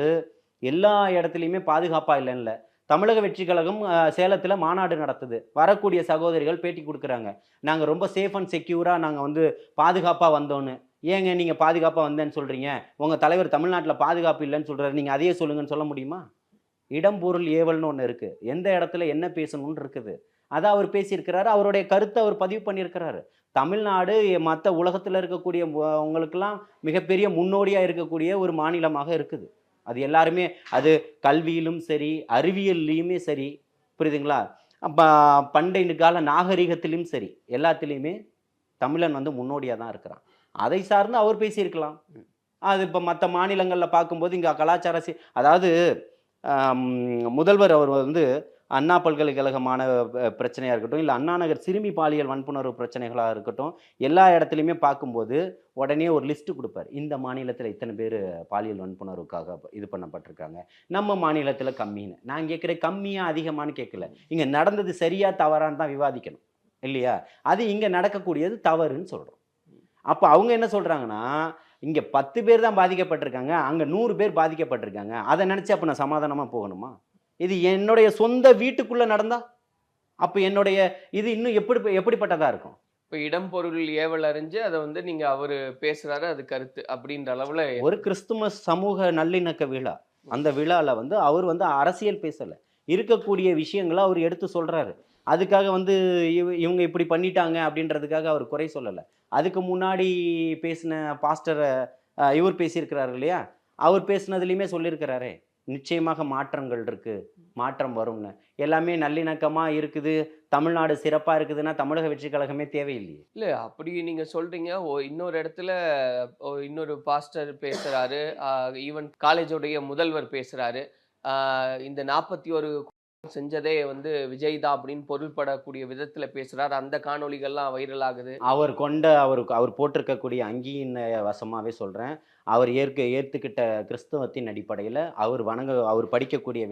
எல்லா இடத்துலையுமே பாதுகாப்பாக இல்லைன்னு. தமிழக வெற்றி கழகம் சேலத்தில் மாநாடு நடத்துது. வரக்கூடிய சகோதரிகள் பேட்டி கொடுக்குறாங்க, நாங்கள் ரொம்ப சேஃப் அண்ட் செக்யூராக நாங்கள் வந்து பாதுகாப்பாக வந்தோன்னு. ஏங்க நீங்கள் பாதுகாப்பாக வந்தேன்னு சொல்கிறீங்க? உங்கள் தலைவர் தமிழ்நாட்டில் பாதுகாப்பு இல்லைன்னு சொல்கிறாரு, நீங்கள் அதையே சொல்லுங்கன்னு சொல்ல முடியுமா? இடம் பொருள் ஏவல்னு ஒன்று இருக்குது. எந்த இடத்துல என்ன பேசணும்னு இருக்குது. அதை அவர் பேசியிருக்கிறாரு. அவருடைய கருத்தை அவர் பதிவு பண்ணியிருக்கிறாரு. தமிழ்நாடு மற்ற உலகத்தில் இருக்கக்கூடிய உங்களுக்கெல்லாம் மிகப்பெரிய முன்னோடியாக இருக்கக்கூடிய ஒரு மாநிலமாக இருக்குது. அது எல்லாருமே, அது கல்வியிலும் சரி அறிவியல்லையுமே சரி, புரியுதுங்களா? அப்போ பண்டைய கால நாகரிகத்திலும் சரி எல்லாத்துலேயுமே தமிழன் வந்து முன்னோடியாக தான் இருக்கிறான். அதை சார்ந்து அவர் பேசியிருக்கலாம். அது இப்போ மற்ற மாநிலங்களில் பார்க்கும்போது இங்கே கலாச்சார அதாவது முதல்வர் அவர் வந்து அண்ணா பல்கலைக்கழகமான பிரச்சனையாக இருக்கட்டும், இல்லை அண்ணா நகர் சிறுமி பாலியல் வன்புணர்வு பிரச்சனைகளாக இருக்கட்டும், எல்லா இடத்துலையுமே பார்க்கும்போது உடனே ஒரு லிஸ்ட்டு கொடுப்பார். இந்த மாநிலத்தில் இத்தனை பேர் பாலியல் வன்புணர்வுக்காக இது பண்ணப்பட்டிருக்காங்க, நம்ம மாநிலத்தில் கம்மின்னு. நான் கேட்குறேன், கம்மியாக அதிகமானு கேட்கல. இங்கே நடந்தது சரியா தவறான்னு தான் விவாதிக்கணும் இல்லையா? அது இங்கே நடக்கக்கூடியது தவறுன்னு சொல்கிறோம். அப்போ அவங்க என்ன சொல்கிறாங்கன்னா, இங்கே 10 பேர் தான் பாதிக்கப்பட்டிருக்காங்க, அங்கே 100 பேர் பாதிக்கப்பட்டிருக்காங்க. அதை நினச்சி அப்போ நான் சமாதானமாக போகணுமா? இது என்னுடைய சொந்த வீட்டுக்குள்ளே நடந்தா அப்போ என்னுடைய இது இன்னும் எப்படிப்பட்டதாக இருக்கும்? இப்போ இடம் பொருள் ஏவல் அறிஞ்சு அதை வந்து நீங்கள் அவர் பேசுகிறாரு, அது கருத்து அப்படின்ற அளவில். ஒரு கிறிஸ்துமஸ் சமூக நல்லிணக்க விழா, அந்த விழாவில் வந்து அவர் வந்து அரசியல் பேசலை, இருக்கக்கூடிய விஷயங்களை அவர் எடுத்து சொல்கிறாரு. அதுக்காக வந்து இவங்க இப்படி பண்ணிட்டாங்க அப்படின்றதுக்காக அவர் குறை சொல்லலை. அதுக்கு முன்னாடி பேசின பாஸ்டரை இவர் பேசியிருக்கிறாரு இல்லையா, அவர் பேசுனதுலையுமே சொல்லியிருக்கிறாரே, நிச்சயமாக மாற்றங்கள் இருக்கு, மாற்றம் வரும்னு. எல்லாமே நல்லிணக்கமா இருக்குது, தமிழ்நாடு சிறப்பா இருக்குதுன்னா தமிழக வெற்றி கழகமே தேவையில்லையே. இல்ல அப்படி நீங்க சொல்றீங்க. இன்னொரு இடத்துல இன்னொரு பாஸ்டர் பேசுறாரு. ஈவன் காலேஜோடைய முதல்வர் பேசுறாரு. இந்த 41 செஞ்சதே வந்து விஜய் தான் அப்படின்னு பொருள்படக்கூடிய விதத்துல பேசுறாரு. அந்த காணொளிகள்லாம் வைரல் ஆகுது. அவர் போட்டிருக்கக்கூடிய அங்கியின் வசமாவே சொல்றேன். அவர் ஏத்துக்கிட்ட கிறிஸ்தவத்தின் அடிப்படையில, அவர் படிக்கக்கூடிய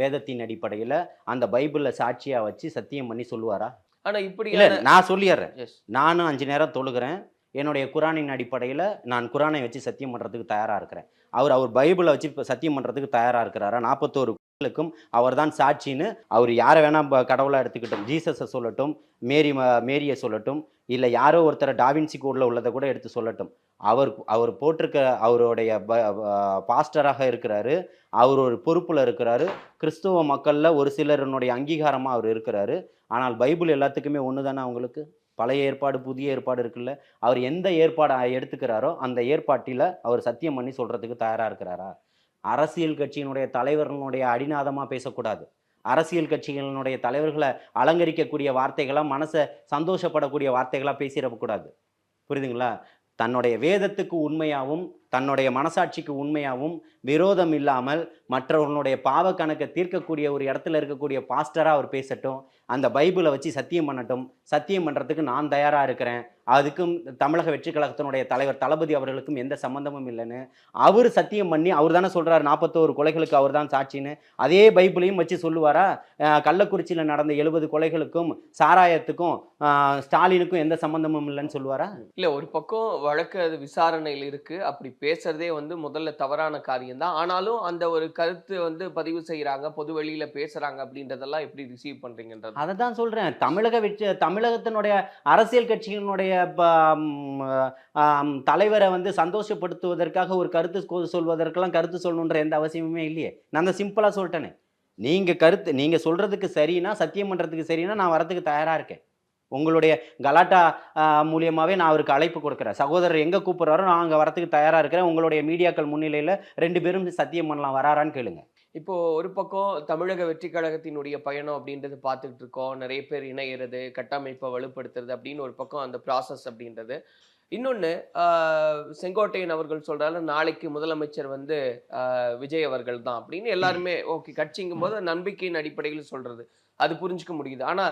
வேதத்தின் அடிப்படையில அந்த பைபிள சாட்சியா வச்சு சத்தியம் பண்ணி சொல்லுவாரா? ஆனா இப்படி இல்ல, நான் சொல்லிடுறேன். எஸ். நானும் 5 நேரம் தொழுகிறேன். என்னுடைய குரானின் அடிப்படையில நான் குரானை வச்சு சத்தியம் பண்றதுக்கு தயாரா இருக்கிறேன். அவர் பைபிளை வச்சு சத்தியம் பண்றதுக்கு தயாரா இருக்கிறாரா? 41 கோயிலுக்கும் அவர்தான் சாட்சின்னு அவர் யாரை வேணா கடவுளா எடுத்துக்கிட்டோம். ஜீசஸை சொல்லட்டும், மேரியை சொல்லட்டும், இல்லை யாரோ ஒருத்தர் டாவின்சி கோட்ல உள்ளதை கூட எடுத்து சொல்லட்டும். அவர் போட்டிருக்க அவருடைய பாஸ்டராக இருக்கிறாரு. அவர் ஒரு பொறுப்புல இருக்கிறாரு. கிறிஸ்துவ மக்கள்ல ஒரு சிலருடைய அங்கீகாரமா அவர் இருக்கிறாரு. ஆனால் பைபிள் எல்லாத்துக்குமே ஒன்று தானே அவங்களுக்கு. பழைய ஏற்பாடு புதிய ஏற்பாடு இருக்குல்ல. அவர் எந்த ஏற்பாடை எடுத்துக்கிறாரோ அந்த ஏற்பாட்டில் அவர் சத்தியம் பண்ணி சொல்றதுக்கு தயாரா இருக்கிறாரா? அரசியல் கட்சியினுடைய தலைவர்களுடைய அடிநாதமா பேசக்கூடாது. அரசியல் கட்சிகளினுடைய தலைவர்களை அலங்கரிக்கக்கூடிய வார்த்தைகளா, மனசை சந்தோஷப்படக்கூடிய வார்த்தைகளா பேசிடக்கூடாது. புரியுதுங்களா? தன்னுடைய வேதத்துக்கு உண்மையாகவும் தன்னுடைய மனசாட்சிக்கு உண்மையாகவும் விரோதம் இல்லாமல் மற்றவர்களுடைய பாவ கணக்கை தீர்க்கக்கூடிய ஒரு இடத்துல இருக்கக்கூடிய பாஸ்டரா அவர் பேசட்டும். அந்த பைபிளை வச்சு சத்தியம் பண்ணட்டும். சத்தியம் பண்றதுக்கு நான் தயாரா இருக்கிறேன். அதுக்கும் தமிழக வெற்றி கழகத்தினுடைய தலைவர் தளபதி அவர்களுக்கும் எந்த சம்பந்தமும் இல்லைன்னு அவர் சத்தியம் பண்ணி, அவர் தானே சொல்றாரு 41 கொலைகளுக்கு அவர் தான் சாட்சின்னு. அதே பைபிளையும் வச்சு சொல்லுவாரா? கள்ளக்குறிச்சியில் நடந்த 70 கொலைகளுக்கும் சாராயத்துக்கும் ஸ்டாலினுக்கும் எந்த சம்பந்தமும் இல்லைன்னு சொல்லுவாரா? இல்ல, ஒரு பக்கம் வழக்கு அது விசாரணையில் இருக்கு. அப்படி பேசுறதே வந்து முதல்ல தவறான காரியம் தான். ஆனாலும் அந்த ஒரு கருத்து வந்து பதிவு செய்யறாங்க, பொது வெளியில பேசுறாங்க அப்படின்றதெல்லாம் எப்படி ரிசீவ் பண்றீங்கன்றது. அதை தான் சொல்றேன். தமிழகத்தினுடைய அரசியல் கட்சியினுடைய தலைவரை வந்து சந்தோஷப்படுத்துவதற்காக ஒரு கருத்து சொல்வதற்கெல்லாம் கருத்து சொல்லணுன்ற எந்த அவசியமுமே இல்லையே. நான் அந்த சிம்பிளா சொல்லிட்டேனே. நீங்க சொல்றதுக்கு சரின்னா, சத்தியம் பண்றதுக்கு சரின்னா நான் வரதுக்கு தயாரா இருக்கேன். உங்களுடைய கலாட்டா மூலியமாவே நான் அவருக்கு அழைப்பு கொடுக்குறேன். சகோதரர் எங்க கூப்பிடுறாரோ நான் அங்கே வரத்துக்கு தயாரா இருக்கிறேன். உங்களுடைய மீடியாக்கள் முன்னிலையில 2 பேரும் சத்தியம் பண்ணலாம், வராரான்னு கேளுங்க. இப்போ ஒரு பக்கம் தமிழக வெற்றி கழகத்தினுடைய பயணம் அப்படின்றது பார்த்துக்கிட்டு இருக்கோம். நிறைய பேர் இணையிறது, கட்டமைப்பை வலுப்படுத்துறது அப்படின்னு ஒரு பக்கம் அந்த ப்ராசஸ் அப்படின்றது. இன்னொன்று, செங்கோட்டையன் அவர்கள் சொல்றாரு நாளைக்கு முதலமைச்சர் வந்து விஜய் அவர்கள் தான் அப்படின்னு. எல்லாருமே ஓகே, கட்சிங்கும் போது நம்பிக்கையின் அடிப்படையில் சொல்றது அது புரிஞ்சுக்க முடியுது. ஆனா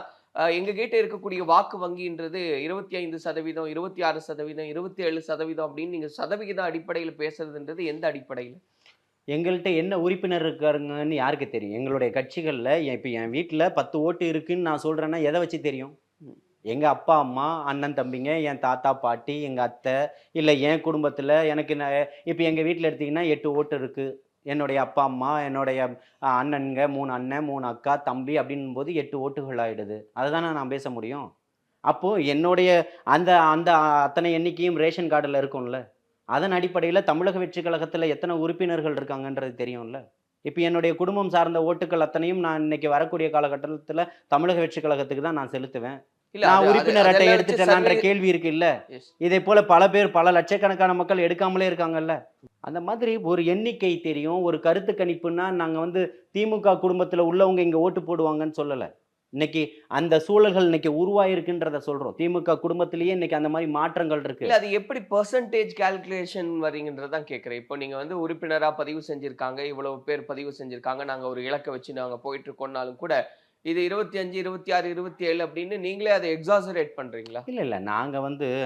எங்க கிட்ட இருக்கக்கூடிய வாக்கு வங்கின்றது 25%, 26%, 27% அப்படின்னு நீங்க சதவிகித அடிப்படையில் பேசுறதுன்றது எந்த அடிப்படையில்? எங்கள்கிட்ட என்ன உறுப்பினர் இருக்காருங்கன்னு யாருக்கு தெரியும்? எங்களுடைய கட்சிகளில் இப்போ என் வீட்டில் 10 ஓட்டு இருக்குன்னு நான் சொல்கிறேன்னா எதை வச்சு தெரியும்? எங்கள் அப்பா அம்மா, அண்ணன் தம்பிங்க, என் தாத்தா பாட்டி, எங்கள் அத்தை, இல்லை என் குடும்பத்தில் எனக்கு இப்போ எங்கள் வீட்டில் எடுத்திங்கன்னா 8 ஓட்டு இருக்குது. என்னுடைய அப்பா அம்மா, என்னுடைய அண்ணனுங்க, 3 அண்ணன் 3 அக்கா தம்பி அப்படின்னும் போது 8 ஓட்டுகள் ஆகிடுது. அதை தானே நான் பேச முடியும். அப்போது என்னுடைய அந்த அந்த அத்தனை எண்ணிக்கையும் ரேஷன் கார்டில் இருக்கும்ல. அதன் அடிப்படையில் தமிழக வெற்றி கழகத்தில் எத்தனை உறுப்பினர்கள் இருக்காங்கன்றது தெரியும்ல. இப்போ என்னுடைய குடும்பம் சார்ந்த ஓட்டுக்கள் அத்தனையும் நான் இன்னைக்கு வரக்கூடிய காலகட்டத்தில் தமிழக வெற்றி கழகத்துக்கு தான் நான் செலுத்துவேன். நான் உறுப்பினர் அட்டை எடுத்துட்டேன்ற கேள்வி இருக்கு இல்ல. இதே போல பல லட்சக்கணக்கான மக்கள் எடுக்காமலே இருக்காங்கல்ல. அந்த மாதிரி ஒரு எண்ணிக்கை தெரியும். ஒரு கருத்து கணிப்புன்னா நாங்க வந்து திமுக குடும்பத்துல உள்ளவங்க இங்க ஓட்டு போடுவாங்கன்னு சொல்லல. இன்னைக்கு அந்த சூழல்கள் இன்னைக்கு உருவாயிருக்குன்றத சொல்றோம். திமுக குடும்பத்திலேயே இன்னைக்கு அந்த மாதிரி மாற்றங்கள் இருக்கு. இல்ல, அது எப்படி பெர்சன்டேஜ் கால்குலேஷன் வரீங்கன்றதான் கேட்கிறேன். இப்போ நீங்க வந்து உறுப்பினரா பதிவு செஞ்சிருக்காங்க, இவ்வளவு பேர் பதிவு செஞ்சிருக்காங்க, நாங்க ஒரு இலக்கை வச்சு நாங்க போயிட்டு இருக்கோம்னாலும் கூட இது 25, 26, 27 அப்படின்னு நீங்களே அதை எக்ஸாசரேட் பண்றீங்களா? இல்ல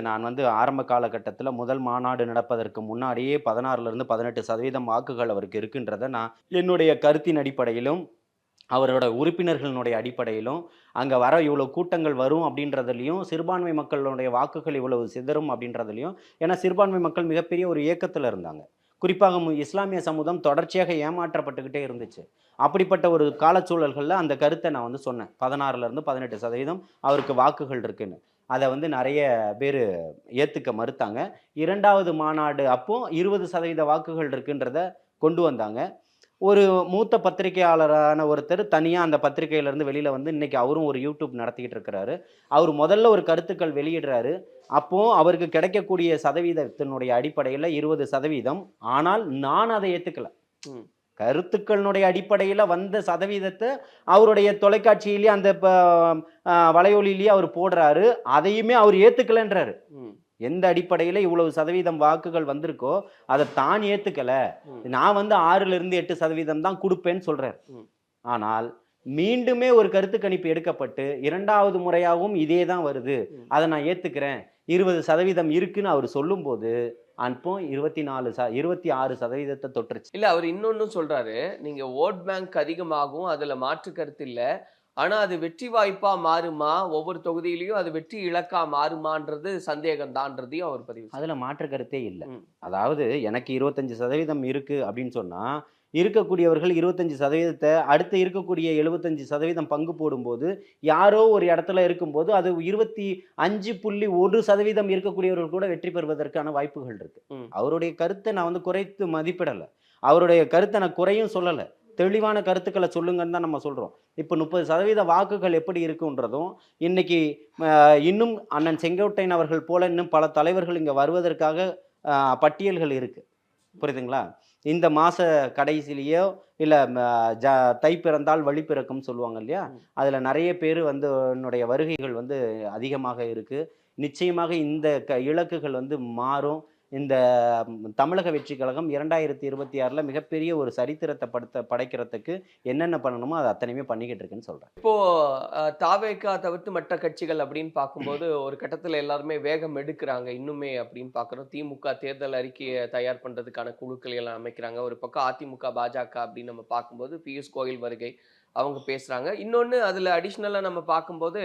நான் வந்து ஆரம்ப காலகட்டத்தில் முதல் மாநாடு நடப்பதற்கு முன்னாடியே 16% 18% வாக்குகள் அவருக்கு இருக்குன்றத நான் என்னுடைய கருத்தின் அடிப்படையிலும் அவரோட உறுப்பினர்களுடைய அடிப்படையிலும் அங்கே வர இவ்வளோ கூட்டங்கள் வரும் அப்படின்றதுலையும் சிறுபான்மை மக்களுடைய வாக்குகள் இவ்வளவு சிதறும் அப்படின்றதுலையும், ஏன்னா சிறுபான்மை மக்கள் மிகப்பெரிய ஒரு இயக்கத்தில் இருந்தாங்க. குறிப்பாக இஸ்லாமிய சமூகம் தொடர்ச்சியாக ஏமாற்றப்பட்டுக்கிட்டே இருந்துச்சு. அப்படிப்பட்ட ஒரு காலச்சூழல்களில் அந்த கருத்தை நான் வந்து சொன்னேன். 16% 18% அவருக்கு வாக்குகள் இருக்குன்னு. அதை வந்து நிறைய பேர் ஏற்றுக்க மறுத்தாங்க. 2வது மாநாடு அப்போ 20% வாக்குகள் இருக்குன்றத கொண்டு வந்தாங்க. ஒரு மூத்த பத்திரிகையாளரான ஒருத்தர் தனியாக அந்த பத்திரிகையிலேருந்து வெளியில் வந்து இன்னைக்கு அவரும் ஒரு யூடியூப் நடத்திக்கிட்டு இருக்கிறாரு. அவர் முதல்ல ஒரு கருத்துக்கள் வெளியிடுறாரு. அப்போ அவருக்கு கிடைக்கக்கூடிய சதவீதத்தினுடைய அடிப்படையில் 20%. ஆனால் நான் அதை ஏற்றுக்கல. கருத்துக்களினுடைய அடிப்படையில் வந்த சதவீதத்தை அவருடைய தொலைக்காட்சியிலேயே அந்த வலையொலியிலேயே அவர் போடுறாரு. அதையுமே அவர் ஏற்றுக்கலன்றாரு. எந்த அடிப்படையில் இவ்வளவு சதவீதம் வாக்குகள் வந்திருக்கோ அதை தான் ஏற்றுக்கல. நான் வந்து 6-8% தான் கொடுப்பேன்னு சொல்றாரு. ஆனால் மீண்டுமே ஒரு கருத்து கணிப்பு எடுக்கப்பட்டு 2வது முறையாகவும் இதே தான் வருது, அதை நான் ஏற்றுக்கிறேன், 20% இருக்குன்னு அவர் சொல்லும்போது அப்போ 26% தொற்றுச்சு. இல்ல அவர் இன்னொன்னு சொல்றாரு, நீங்க ஓட் பேங்க் அதிகமாகும், அதுல மாற்று கருத்து இல்ல. ஆனா அது வெற்றி வாய்ப்பா மாறுமா, ஒவ்வொரு தொகுதியிலையும் அது வெற்றி இலக்கா மாறுமான்றது சந்தேகம் தான்றதையும் அவர் பதிவு. அதுல மாற்று கருத்தே இல்லை. அதாவது எனக்கு 25% இருக்கு அப்படின்னு சொன்னா இருக்கக்கூடியவர்கள் 25% அடுத்து இருக்கக்கூடிய 75% பங்கு போடும்போது யாரோ ஒரு இடத்துல இருக்கும்போது அது 25.1% இருக்கக்கூடியவர்கள் கூட வெற்றி பெறுவதற்கான வாய்ப்புகள் இருக்கு. அவருடைய கருத்தை நான் வந்து குறைத்து மதிப்பிடலை, அவருடைய கருத்தை நான் குறையும் சொல்லலை, தெளிவான கருத்துக்களை சொல்லுங்கன்னு தான் நம்ம சொல்றோம். இப்போ 30% வாக்குகள் எப்படி இருக்குன்றதும் இன்னைக்கு இன்னும் அண்ணன் செங்கோட்டையன் அவர்கள் போல இன்னும் பல தலைவர்கள் இங்க வருவதற்காக பட்டியல்கள் இருக்கு. புரியுதுங்களா? இந்த மாச கடைசிலேயோ இல்லை தை பிறந்தால் வழி பிறக்கும் சொல்லுவாங்க இல்லையா, அதில் நிறைய பேர் வந்து என்னுடைய வருகைகள் வந்து அதிகமாக இருக்குது. நிச்சயமாக இந்த இலக்குகள் வந்து மாறும். இந்த தமிழக வெற்றி கழகம் 2026 மிகப்பெரிய ஒரு சரித்திரத்தை படைக்கிறதுக்கு என்னென்ன பண்ணணுமோ அதை அத்தனையுமே பண்ணிக்கிட்டு இருக்குன்னு சொல்கிறேன். இப்போ தாவேகா தவிர்த்து மற்ற கட்சிகள் அப்படின்னு பார்க்கும்போது ஒரு கட்டத்தில் எல்லாருமே வேகம் எடுக்கிறாங்க இன்னுமே அப்படின்னு பார்க்குறோம். திமுக தேர்தல் அறிக்கையை தயார் பண்ணுறதுக்கான குழுக்கள் எல்லாம் அமைக்கிறாங்க. ஒரு பக்கம் அதிமுக பாஜக அப்படின்னு நம்ம பார்க்கும்போது பியூஷ் கோயல் வருகை அவங்க பேசுகிறாங்க. இன்னொன்று அதில் அடிஷ்னலாக நம்ம பார்க்கும்போது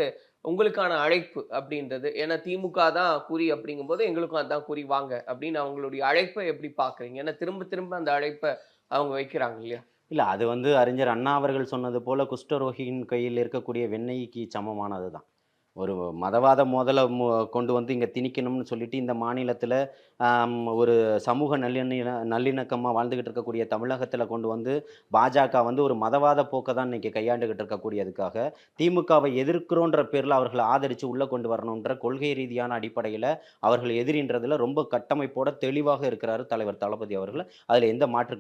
உங்களுக்கான அழைப்பு அப்படின்றது, ஏன்னா திமுக தான் குறி அப்படிங்கும்போது எங்களுக்கும் அதான் குறி வாங்க அப்படின்னு அவங்களுடைய அழைப்பை எப்படி பார்க்குறீங்க? ஏன்னா திரும்ப திரும்ப அந்த அழைப்பை அவங்க வைக்கிறாங்க இல்லையா? இல்லை, அது வந்து அறிஞர் அண்ணா அவர்கள் சொன்னது போல குஷ்டரோகியின் கையில் இருக்கக்கூடிய வெண்ணெய்க்கு சமமானது தான். ஒரு மதவாத மோதலை கொண்டு வந்து இங்கே திணிக்கணும்னு சொல்லிட்டு இந்த மாநிலத்தில் ஒரு சமூக நல்லிணக்கமாக வாழ்ந்துக்கிட்டு இருக்கக்கூடிய தமிழகத்தில் கொண்டு வந்து பாஜக வந்து ஒரு மதவாத போக்கை தான் இன்றைக்கி கையாண்டுகிட்டு இருக்கக்கூடியதுக்காக திமுகவை எதிர்க்கிறோன்ற பேரில் அவர்களை ஆதரித்து உள்ளே கொண்டு வரணுன்ற கொள்கை ரீதியான அடிப்படையில் அவர்கள் எதிரின்றதில் ரொம்ப கட்டமைப்போட தெளிவாக இருக்கிறாரு தலைவர் தளபதி அவர்கள். அதில் எந்த மாற்று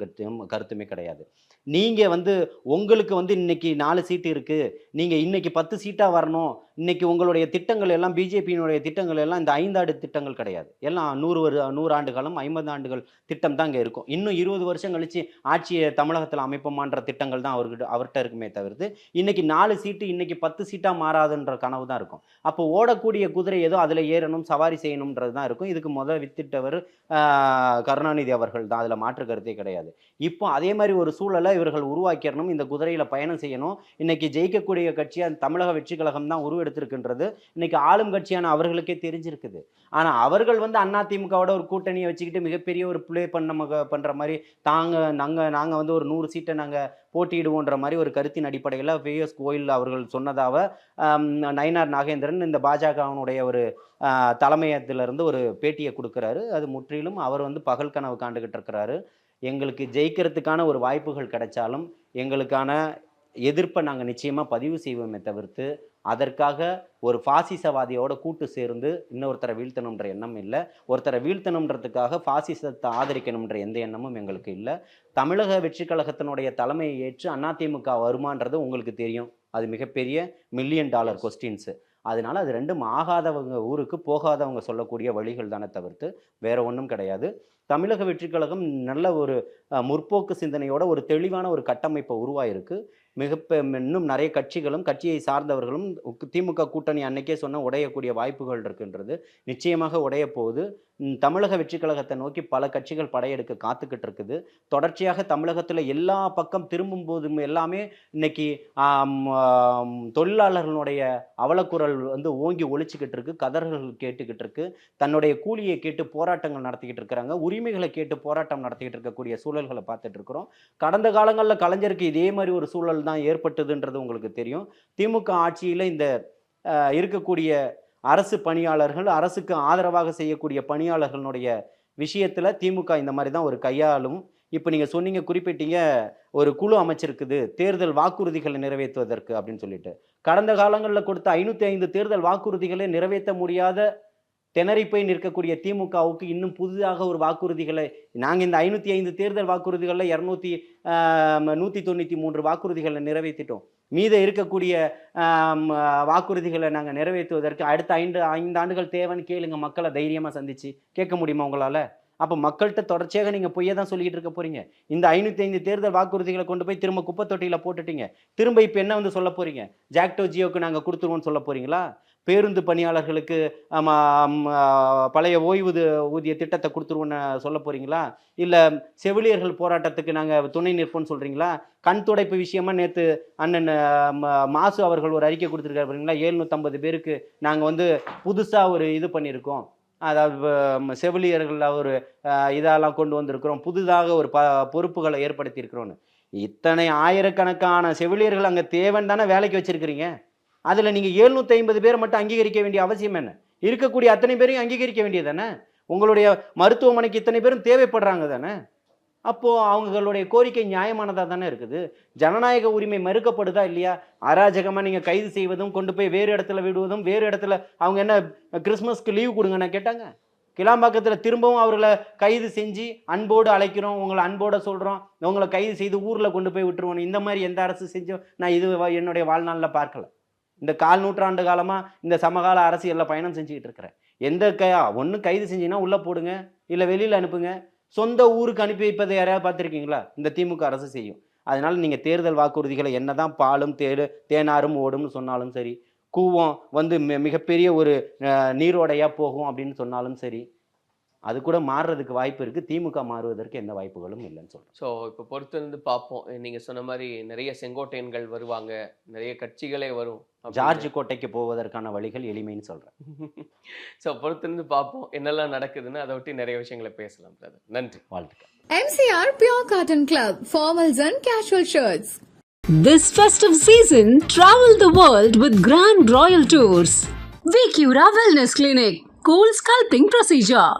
கருத்துமே கிடையாது. நீங்கள் வந்து உங்களுக்கு வந்து இன்னைக்கு 4 சீட்டு இருக்குது, நீங்கள் இன்னைக்கு 10 சீட்டாக வரணும், இன்னைக்கு உங்களுடைய திட்டங்கள் எல்லாம் பிஜேபியினுடைய திட்டங்கள் எல்லாம் இந்த 5 ஆண்டு திட்டங்கள் கிடையாது. எல்லாம் 100 ஆண்டு காலம் 50 ஆண்டுகள் திட்டம் தான் இங்கே இருக்கும். இன்னும் 20 வருஷம் கழிச்சு ஆட்சியை தமிழகத்தில் அமைப்போமான்ற திட்டங்கள் தான் அவர்கிட்ட இருக்குமே தவிர்த்து இன்னைக்கு 4 சீட்டு இன்னைக்கு 10 சீட்டாக மாறாதுன்ற கனவு தான் இருக்கும். அப்போ ஓடக்கூடிய குதிரை ஏதோ அதில் ஏறணும், சவாரி செய்யணுன்றது தான் இருக்கும். இதுக்கு வித்திட்டவர் கருணாநிதி அவர்கள் தான், அதில் மாற்று கருத்தே கிடையாது. இப்போ அதே மாதிரி ஒரு சூழலை இவர்கள் உருவாக்கிடணும், இந்த குதிரையில் பயணம் செய்யணும். இன்னைக்கு ஜெயிக்கக்கூடிய கட்சியாக தமிழக வெற்றி கழகம் தான் உருவெடுத்திருக்குன்றது இன்னைக்கு ஆளும் கட்சியான அவர்களுக்கே தெரிஞ்சிருக்குது. ஆனால் அவர்கள் வந்து அதிமுகவோட ஒரு கூட்டணியை வச்சுக்கிட்டு மிகப்பெரிய ஒரு பிளே பண்ணுற மாதிரி நாங்கள் வந்து ஒரு 100 சீட்டை நாங்கள் போட்டியிடுவோன்ற மாதிரி ஒரு கருத்தின் அடிப்படையில் பியூஷ் கோயல் அவர்கள் சொன்னதாக நயினார் நாகேந்திரன் இந்த பாஜகவினுடைய ஒரு தலைமையத்திலிருந்து ஒரு பேட்டியை கொடுக்குறாரு. அது முற்றிலும் அவர் வந்து பகல் கனவு காண்டுகிட்டு இருக்கிறாரு. எங்களுக்கு ஜெயிக்கிறதுக்கான ஒரு வாய்ப்புகள் கிடைச்சாலும் எங்களுக்கான எதிர்ப்பை நாங்கள் நிச்சயமாக பதிவு செய்வோமே தவிர்த்து அதற்காக ஒரு பாசிசவாதியோட கூட்டு சேர்ந்து இன்னொருத்தரை வீழ்த்தணுன்ற எண்ணம் இல்லை. ஒருத்தரை வீழ்த்தணுன்றதுக்காக பாசிசத்தை ஆதரிக்கணுன்ற எந்த எண்ணமும் எங்களுக்கு இல்லை. தமிழக வெற்றி கழகத்தினுடைய தலைமையை ஏற்று அதிமுக வருமானது உங்களுக்கு தெரியும், அது மிகப்பெரிய $1 மில்லியன் கொஸ்டின்ஸு. அதனால அது ரெண்டும் ஆகாதவங்க ஊருக்கு போகாதவங்க சொல்லக்கூடிய வழிகள் தானே தவிர்த்து வேற ஒன்றும் கிடையாது. தமிழக வெற்றி கழகம் நல்ல ஒரு முற்போக்கு சிந்தனையோட ஒரு தெளிவான ஒரு கட்டமைப்பை உருவாயிருக்கு. இன்னும் நிறைய கட்சிகளும் கட்சியை சார்ந்தவர்களும் திமுக கூட்டணி அன்னைக்கே சொன்ன உடையக்கூடிய வாய்ப்புகள் இருக்குன்றது நிச்சயமாக உடைய போகுது. தமிழக வெற்றி கழகத்தை நோக்கி பல கட்சிகள் படையெடுக்க காத்துக்கிட்டு இருக்குது. தொடர்ச்சியாக தமிழகத்தில் எல்லா பக்கம் திரும்பும் போதும் எல்லாமே இன்னைக்கு தொழிலாளர்களுடைய அவலக்குரல் வந்து ஓங்கி ஒழிச்சுக்கிட்டு இருக்கு, கதர்கள் கேட்டுக்கிட்டு இருக்கு, தன்னுடைய கூலியை கேட்டு போராட்டங்கள் நடத்திக்கிட்டு இருக்கிறாங்க, உரிமைகளை கேட்டு போராட்டம் நடத்திக்கிட்டு இருக்கக்கூடிய சூழல்களை பார்த்துட்டு இருக்கிறோம். கடந்த காலங்களில் கலைஞருக்கு இதே மாதிரி ஒரு சூழல் தான் ஏற்பட்டதுன்றது உங்களுக்கு தெரியும். திமுக ஆட்சியில் இந்த இருக்கக்கூடிய அரசு பணியாளர்கள், அரசுக்கு ஆதரவாக செய்யக்கூடிய பணியாளர்களுடைய விஷயத்தில் திமுக இந்த மாதிரி தான் ஒரு கையாளும். இப்போ நீங்கள் சொன்னீங்க, குறிப்பிட்டீங்க, ஒரு குழு அமைச்சிருக்குது தேர்தல் வாக்குறுதிகளை நிறைவேற்றுவதற்கு அப்படின்னு சொல்லிட்டு. கடந்த காலங்களில் கொடுத்த 505 தேர்தல் வாக்குறுதிகளை நிறைவேற்ற முடியாத திணறி போய் நிற்கக்கூடிய திமுகவுக்கு இன்னும் புதிதாக ஒரு வாக்குறுதிகளை, நாங்கள் இந்த 505 தேர்தல் வாக்குறுதிகளில் 193 வாக்குறுதிகளை நிறைவேற்றிட்டோம். மீத இருக்கக்கூடிய வாக்குறுதிகளை நாங்கள் நிறைவேற்றுவதற்கு அடுத்த 5 ஆண்டுகள் தேவைன்னு கேளுங்க, மக்களை தைரியமாக சந்திச்சு கேட்க முடியுமா உங்களால்? அப்போ மக்கள்கிட்ட தொடர்ச்சியாக நீங்கள் பொய்யை தான் சொல்லிக்கிட்டு இருக்க போகிறீங்க. இந்த 505 தேர்தல் வாக்குறுதிகளை கொண்டு போய் திரும்ப குப்பை தொட்டியில் போட்டுட்டீங்க. திரும்ப இப்போ என்ன வந்து சொல்ல போகிறீங்க? ஜாக்டோ ஜியோக்கு நாங்கள் கொடுத்துருவோம்னு சொல்ல போகிறீங்களா? பேருந்து பணியாளர்களுக்கு பழைய ஊதிய திட்டத்தை கொடுத்துருவோன்னு சொல்ல போகிறீங்களா? இல்லை செவிலியர்கள் போராட்டத்துக்கு நாங்கள் துணை நிற்போம்னு சொல்கிறீங்களா? கண் துடைப்பு விஷயமா நேற்று அண்ணன் மாசு அவர்கள் ஒரு அறிக்கை கொடுத்துருக்காரு பாருங்களா, 750 பேருக்கு நாங்கள் வந்து புதுசாக ஒரு இது பண்ணியிருக்கோம், அதாவது செவிலியர்கள் ஒரு இதெல்லாம் கொண்டு வந்திருக்கிறோம், புதிதாக ஒரு பொறுப்புகளை ஏற்படுத்தியிருக்கிறோன்னு. இத்தனை ஆயிரக்கணக்கான செவிலியர்கள் அங்கே தேவன் தானே வேலைக்கு வச்சிருக்கிறீங்க. அதில் நீங்கள் 750 பேரை மட்டும் அங்கீகரிக்க வேண்டிய அவசியம் என்ன? இருக்கக்கூடிய அத்தனை பேரையும் அங்கீகரிக்க வேண்டியது தானே? உங்களுடைய மருத்துவமனைக்கு இத்தனை பேரும் தேவைப்படுறாங்க தானே? அப்போது அவங்களுடைய கோரிக்கை நியாயமானதாக தானே இருக்குது. ஜனநாயக உரிமை மறுக்கப்படுதா இல்லையா? அராஜகமாக நீங்கள் கைது செய்வதும் கொண்டு போய் வேறு இடத்துல விடுவதும், வேறு இடத்துல அவங்க என்ன கிறிஸ்மஸ்க்கு லீவ் கொடுங்கன்னு கேட்டாங்க. கிளாம்பாக்கத்தில் திரும்பவும் அவர்களை கைது செஞ்சு அன்போடு அழைக்கிறோம், உங்களை அன்போடு சொல்கிறோம், உங்களை கைது செய்து ஊரில் கொண்டு போய் விட்டுருவோம். இந்த மாதிரி எந்த அரசு செஞ்சோம் நான் இது என்னுடைய வாழ்நாளில் பார்க்கல. இந்த 1/4 நூற்றாண்டு காலமாக இந்த சமகால அரசியலில் பயணம் செஞ்சுக்கிட்டு இருக்கிறேன். ஒன்று கைது செஞ்சீங்கன்னா உள்ளே போடுங்க, இல்லை வெளியில் அனுப்புங்க. சொந்த ஊருக்கு அனுப்பி வைப்பதை யாரையாவது பார்த்துருக்கீங்களா? இந்த திமுக அரசு செய்யும். அதனால் நீங்கள் தேர்தல் வாக்குறுதிகளை என்னதான் பாலும் தேனாரும் ஓடும்னு சொன்னாலும் சரி, கூவம் வந்து மிகப்பெரிய ஒரு நீரோடையாக போகும் அப்படின்னு சொன்னாலும் சரி, அது கூட மாறுறதுக்கு வாய்ப்பு இருக்குது. திமுக மாறுவதற்கு எந்த வாய்ப்புகளும் இல்லைன்னு சொல்கிறேன். ஸோ இப்போ பொறுத்திருந்து பார்ப்போம். நீங்கள் சொன்ன மாதிரி நிறைய செங்கோட்டையன்கள் வருவாங்க, நிறைய கட்சிகளே வரும். ஜார்ஜ் கோட்டைக்கு போவதற்கான வழிகள் எளிமைன்னு சொல்கிறேன். ஸோ பொறுத்திருந்து பார்ப்போம் என்னெல்லாம் நடக்குதுன்னு. அதை ஒட்டி நிறைய விஷயங்களை பேசலாம் பிரதர். நன்றி, வாழ்த்துக்கள். MCR Pure Cotton Club, formals and casual shirts. This festive season, travel the world with Grand Royal Tours. Vicura Wellness Clinic, cool sculpting procedure.